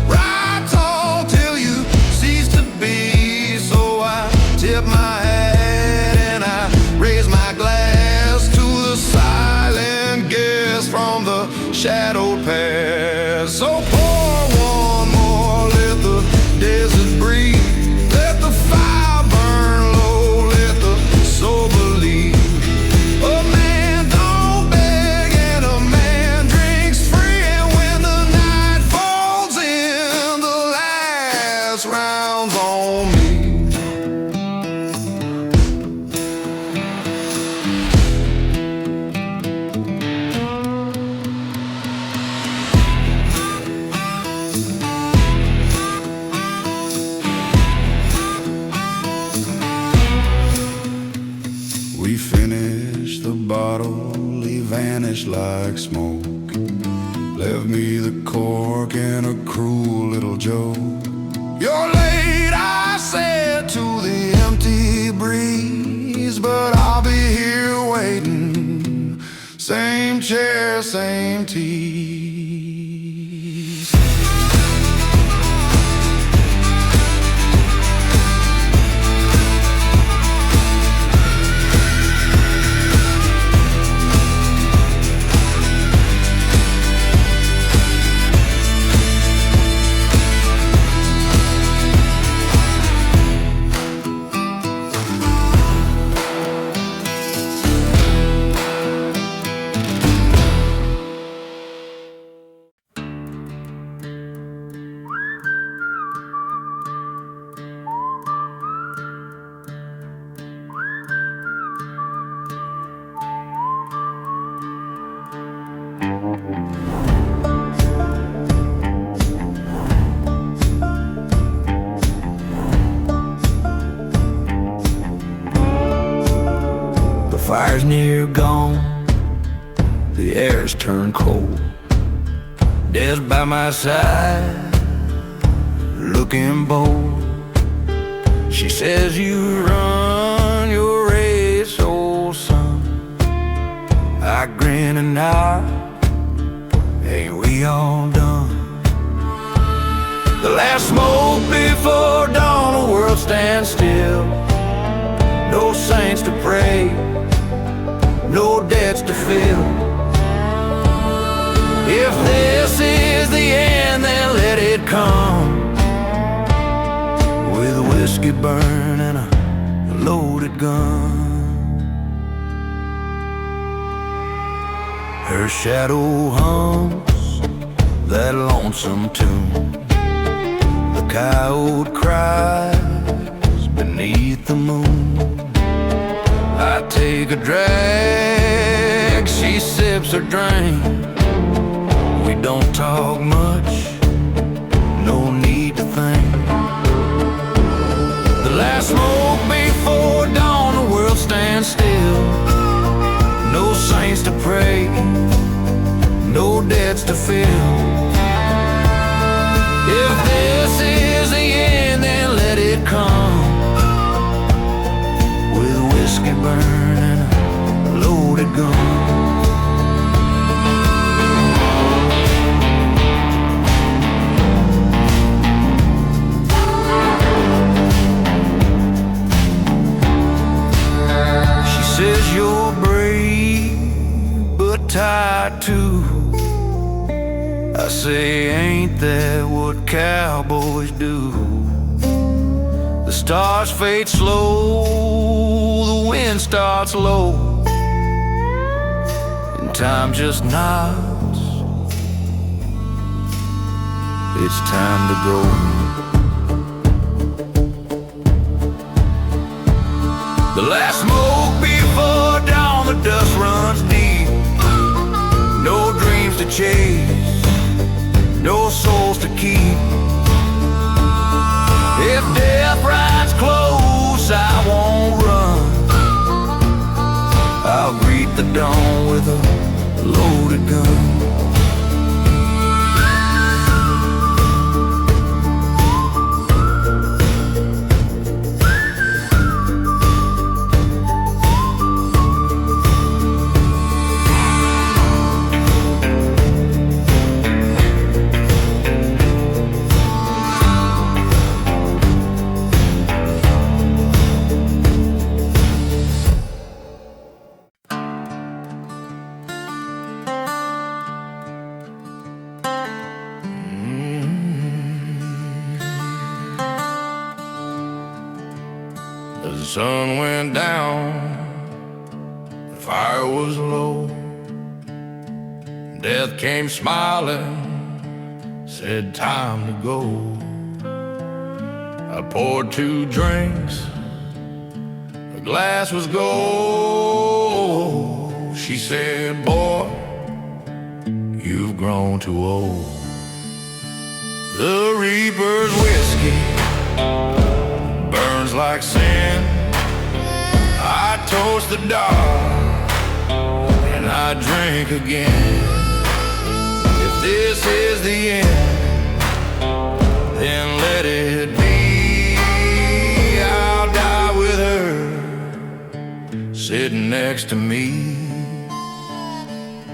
ride tall till you cease to be. So I tip my hat and I raise my glass to the silent guest from the shadowed past. So pour one more, let the desert breathe, let the fire burn low, let the soul believe. A man don't beg and a man drinks free, and when the night falls in, the last round's on me. like smoke. Left me the cork and a cruel little joke. You're late, I said to the empty breeze, but I'll be here waiting. Same chair, same tease. Fire's near gone, the air's turned cold. Death's by my side, looking bold. She says you run your race, old son. I grin and nod, ain't we all done? The last smoke before dawn, the world stands still. No saints to pray, no debts to fill. If this is the end, then let it come, with a whiskey burn and a loaded gun. Her shadow hums that lonesome tune. The coyote cries beneath the moon. I take a drag, she sips her drink. We don't talk much, no need to think. The last smoke before dawn, the world stands still. No saints to pray, no debts to fill. If this is the end, then let it come, with a whiskey burn and a loaded gun. She says you're brave, but tired too. I say, ain't that what cowboys do? The stars fade slow, the wind starts low, and time just nods. It's time to go. The last smoke before dawn, the dust runs deep. No dreams to chase, no souls to keep. If death rides close, I won't run. I'll greet the dawn with a loaded gun. The sun went down, the fire was low. Death came smiling, said time to go. I poured 2 drinks, the glass was gold. She said, boy, you've grown too old. The Reaper's whiskey burns like sin. I toast the dark and I drink again. If this is the end, then let it be. I'll die with her sitting next to me.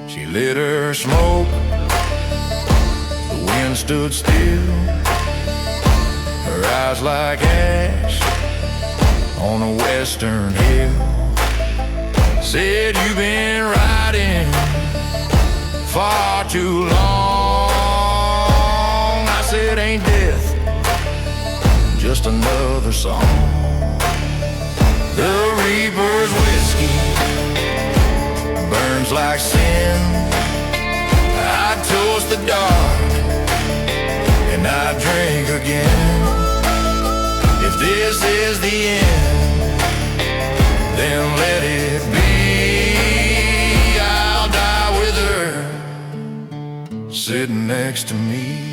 She lit her smoke, the wind stood still, her eyes like ash on a western hill. Said, you've been riding far too long. I said, ain't death just another song? The reaper's whiskey burns like sin. I toast the dark and I drink again. If this is the end, then let it be. I'll die with her sitting next to me.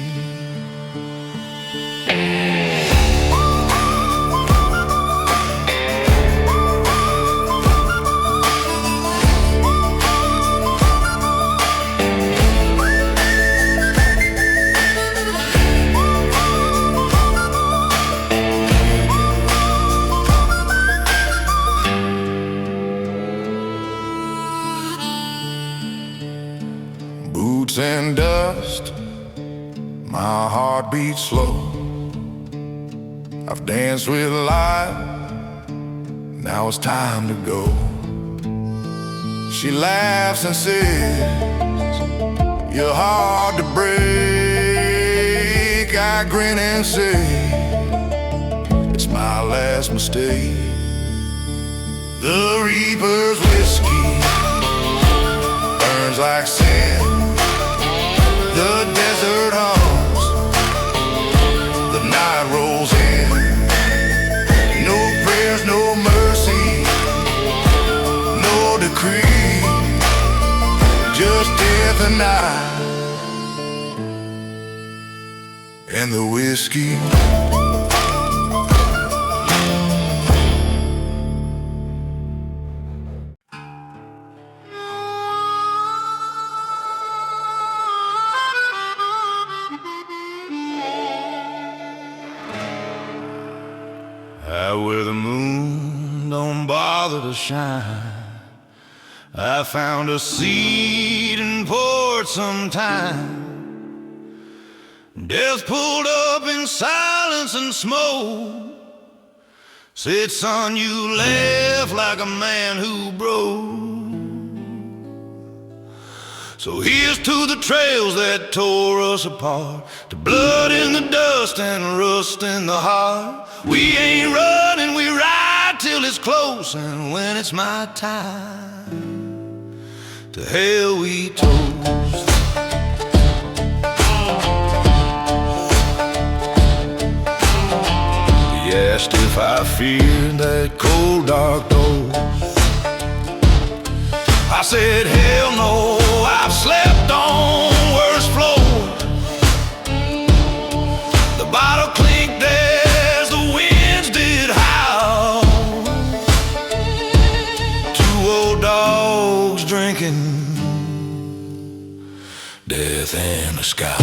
Boots and dust, my heart beats slow. I've danced with life, now it's time to go. She laughs and says, you're hard to break. I grin and say, it's my last mistake. The reaper's whiskey burns like sand. The desert hums, the night rolls in. No prayers, no mercy, no decree, just death and I, and the whiskey. Where the moon don't bother to shine, I found a seat and poured some time. Death pulled up in silence and smoke, said, son, you left like a man who broke. So here's to the trails that tore us apart, to blood in the dust and rust in the heart. We ain't running, we ride till it's close, and when it's my time, to hell we toast. He asked if I feared that cold dark dose. I said, hell no, I've slept on worse floors. The bottle clinked as the winds did howl. Two old dogs drinking, death and a scowl.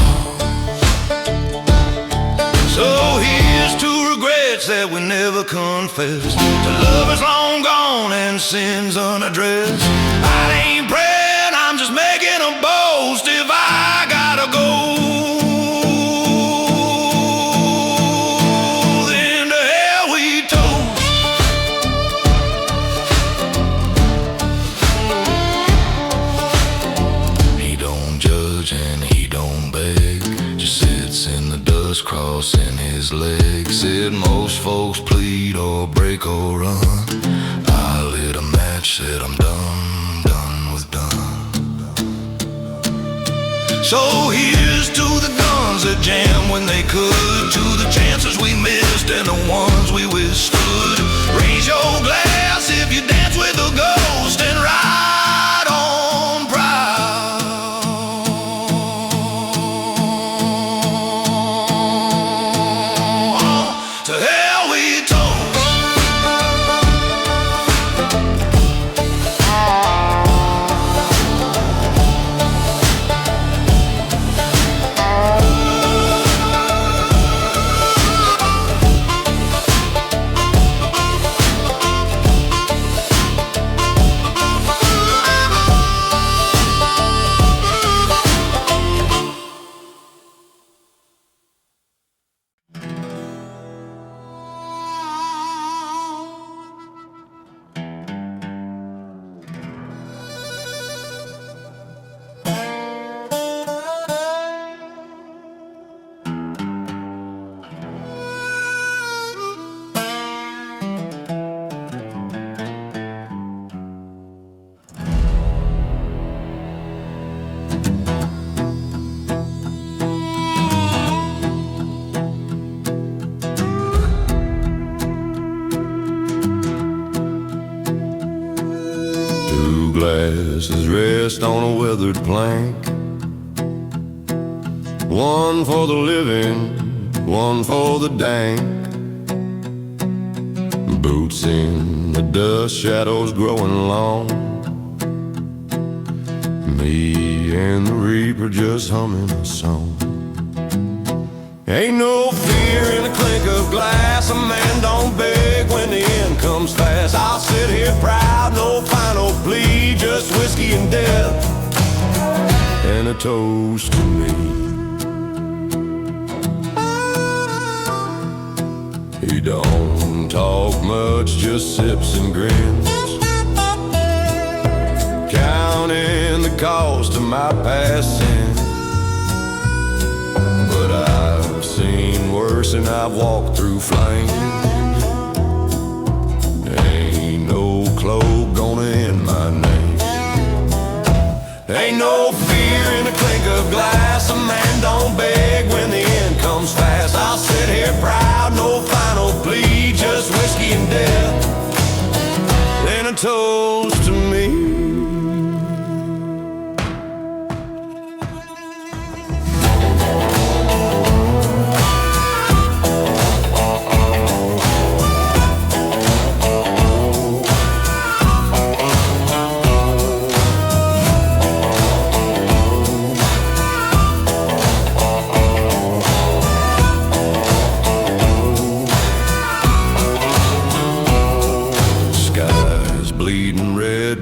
So here's to regrets that we never confessed, to love is long gone and sins unaddressed. I ain't praying, I'm just making a boast. If I gotta go, then to hell we toast. He don't judge and he don't beg, just sits in the dust crossing his legs. Said most folks plead or break or run. I lit a match, said I'm done with done. So here's to the guns that jammed when they could, to the chances we missed and the ones we withstood. Raise your glass if you dance with a ghost and ride on proud. To hell we toast. glasses rest on a weathered plank. One for the living, one for the dank. Boots in the dust, shadows growing long. Me and the reaper just humming a song. Ain't no fear in a clink of glass. A man don't beg when the end comes fast. I'll sit here proud, no final plea, just whiskey and death, and a toast to me. He don't talk much, just sips and grins, counting the cost of my past sin. But I've seen worse and I've walked through flames. Ain't no cloak gonna end my name. Ain't no fear in a clink of glass. A man don't beg when the end comes fast. I'll sit here proud, no final plea, just whiskey and death, and a toast to me.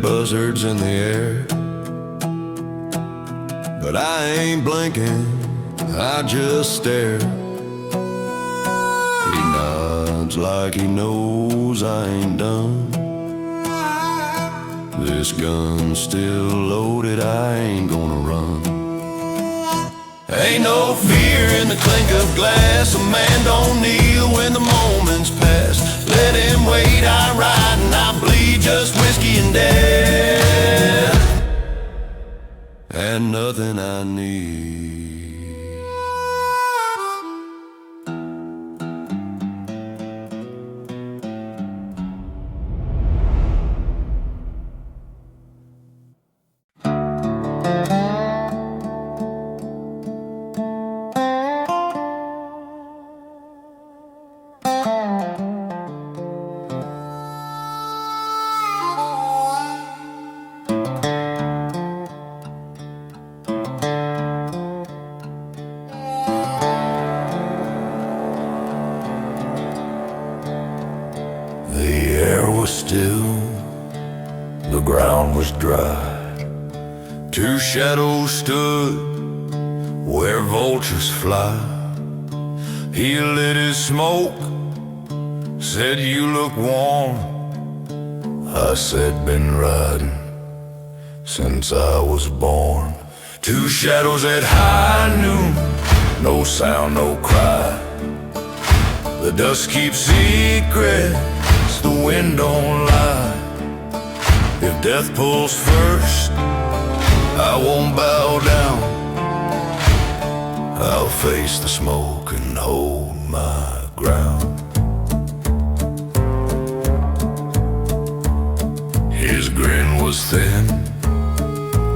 Buzzards in the air, but I ain't blinking, I just stare. He nods like he knows I ain't done. This gun's still loaded, I ain't gonna run. Ain't no fear in the clink of glass. A man don't kneel when the moment's past. Let him wait, I ride and I bleed, just whiskey and death, and nothing I need. Still, the ground was dry. Two shadows stood where vultures fly. He lit his smoke, said you look warm. I said been riding since I was born. Two shadows at high noon, no sound, no cry. The dust keeps secret, the wind don't lie. If death pulls first, I won't bow down. I'll face the smoke and hold my ground. His grin was thin,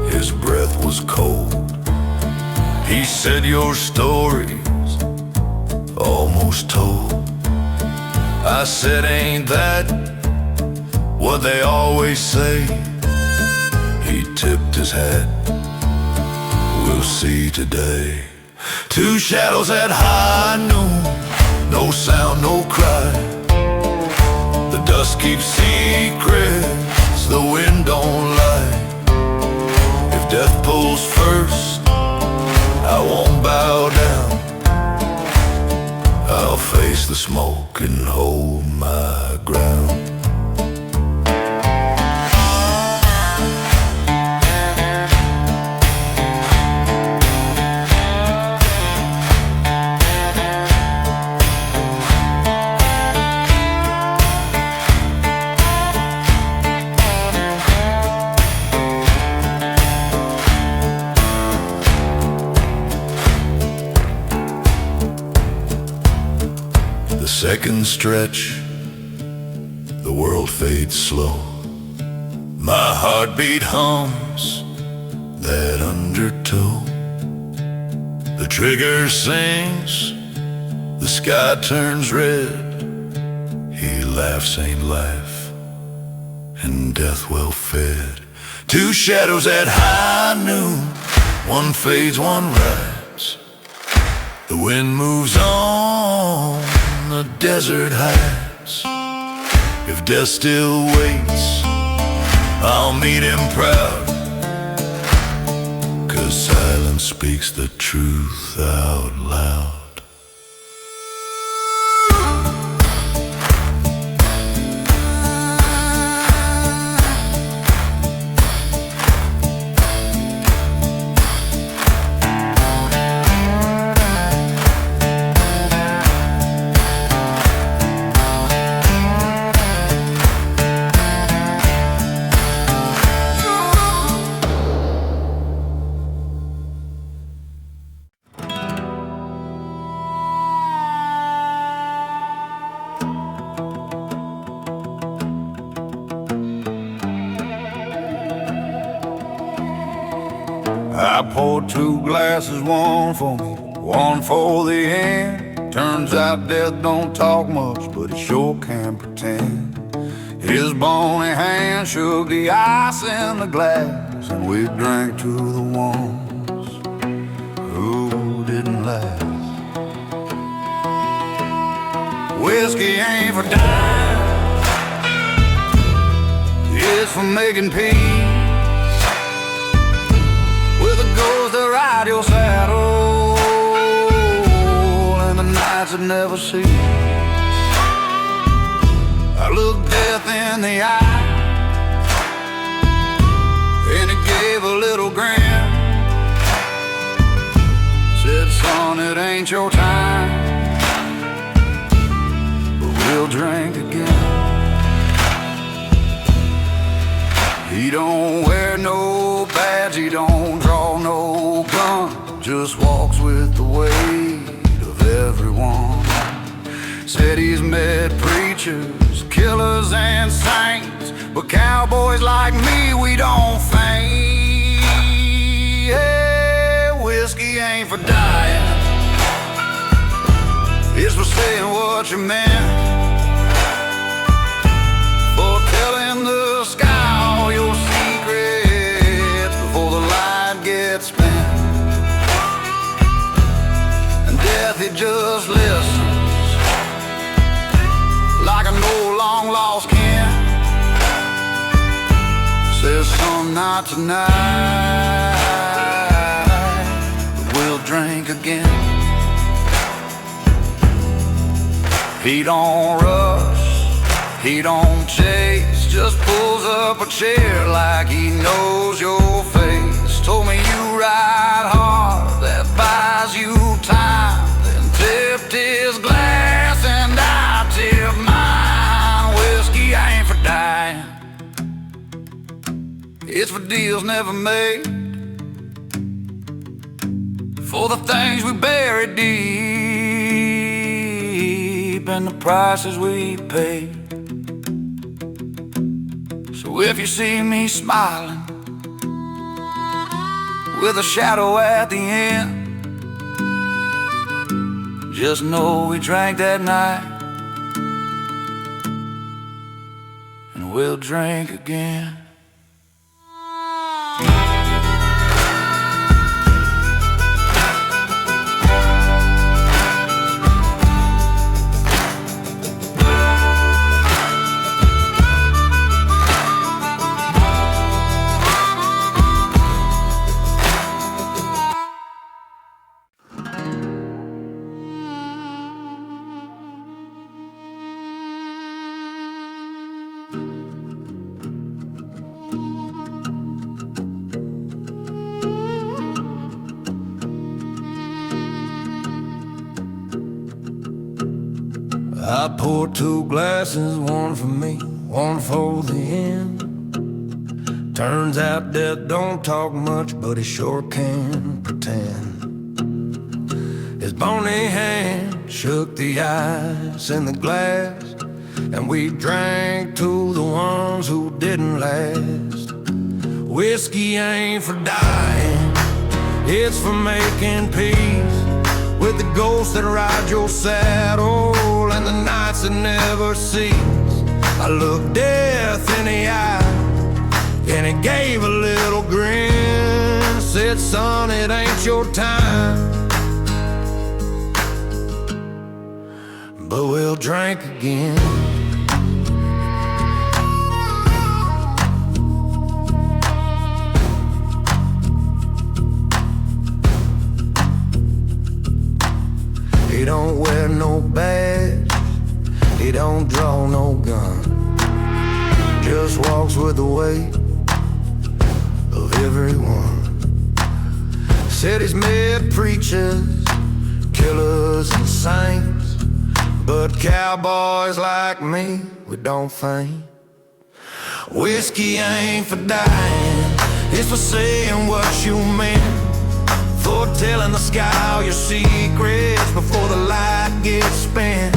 his breath was cold. He said your story's almost told. I said, ain't that what they always say? He tipped his hat, we'll see today. Two shadows at high noon, no sound, no cry. The dust keeps secrets, the wind don't lie. If death pulls first, I won't bow down. I'll face the smoke and hold my ground. The second stretch, the world fades slow. My heartbeat hums that undertow. The trigger sings, the sky turns red. He laughs, ain't laugh, and death well fed. Two shadows at high noon, one fades, one rides. The wind moves on, the desert hides. If death still waits, I'll meet him proud, 'cause silence speaks the truth out loud. I poured 2 glasses, one for me, one for the end. Turns out death don't talk much, but he sure can pretend. His bony hand shook the ice in the glass, and we drank to the ones who didn't last. Whiskey ain't for dying, it's for making peace with a ghost that ride your saddle and the nights that never cease. I looked death in the eye and he gave a little grin. Said, son, it ain't your time, but we'll drink again. He don't wear no badge, he don't draw no gun, just walks with the weight of everyone. Said he's met preachers, killers and saints, but cowboys like me, we don't faint. Yeah, whiskey ain't for dying, it's for saying what you meant, for telling the sky all your secrets before the light gets spent. And death, it just listens like an old long lost kin. Says, son, not tonight, but we'll drink again. He don't rush, he don't chase, just pulls up a chair like he knows your face. Told me you ride hard, that buys you time. Then tipped his glass and I tipped mine. Whiskey ain't for dying, it's for deals never made, for the things we buried deep and the prices we paid. So if you see me smiling with a shadow at the end, just know we drank that night and we'll drink again. I poured 2 glasses, one for me, one for the end. Turns out death don't talk much, but he sure can pretend. His bony hand shook the ice in the glass, and we drank to the ones who didn't last. Whiskey ain't for dying, it's for making peace with the ghosts that ride your saddle and the nights that never cease. I looked death in the eye and it gave a little grin, said, son, it ain't your time, but we'll drink again. He don't wear no badge, he don't draw no gun, just walks with the weight of everyone. Said he's met preachers, killers and saints, but cowboys like me, we don't faint. Whiskey ain't for dying, it's for saying what you meant, for telling the sky all your secrets before the light gets spent.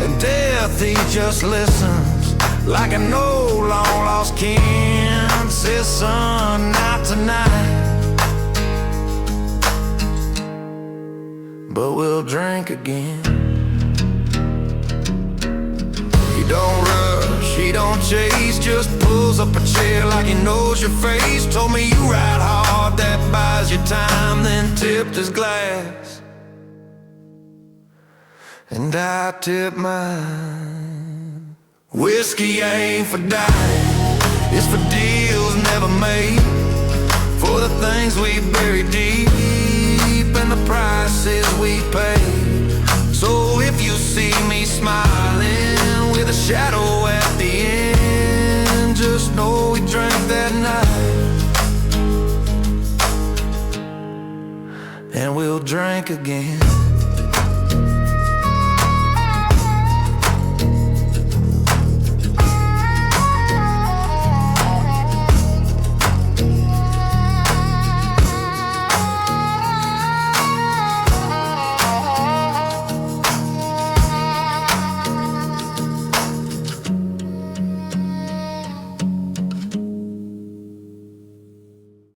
And death, he just listens like an old long-lost kin, says, son, not tonight, but we'll drink again. He don't rush, he don't chase, just pulls up a chair like he knows your face. Told me you ride hard, that buys you time, then tipped his glass, and I tipped mine. Whiskey ain't for dying, it's for deals never made, for the things we bury deep and the prices we pay. So if you see me smiling with a shadow at the end, just know we drank that night, and we'll drink again.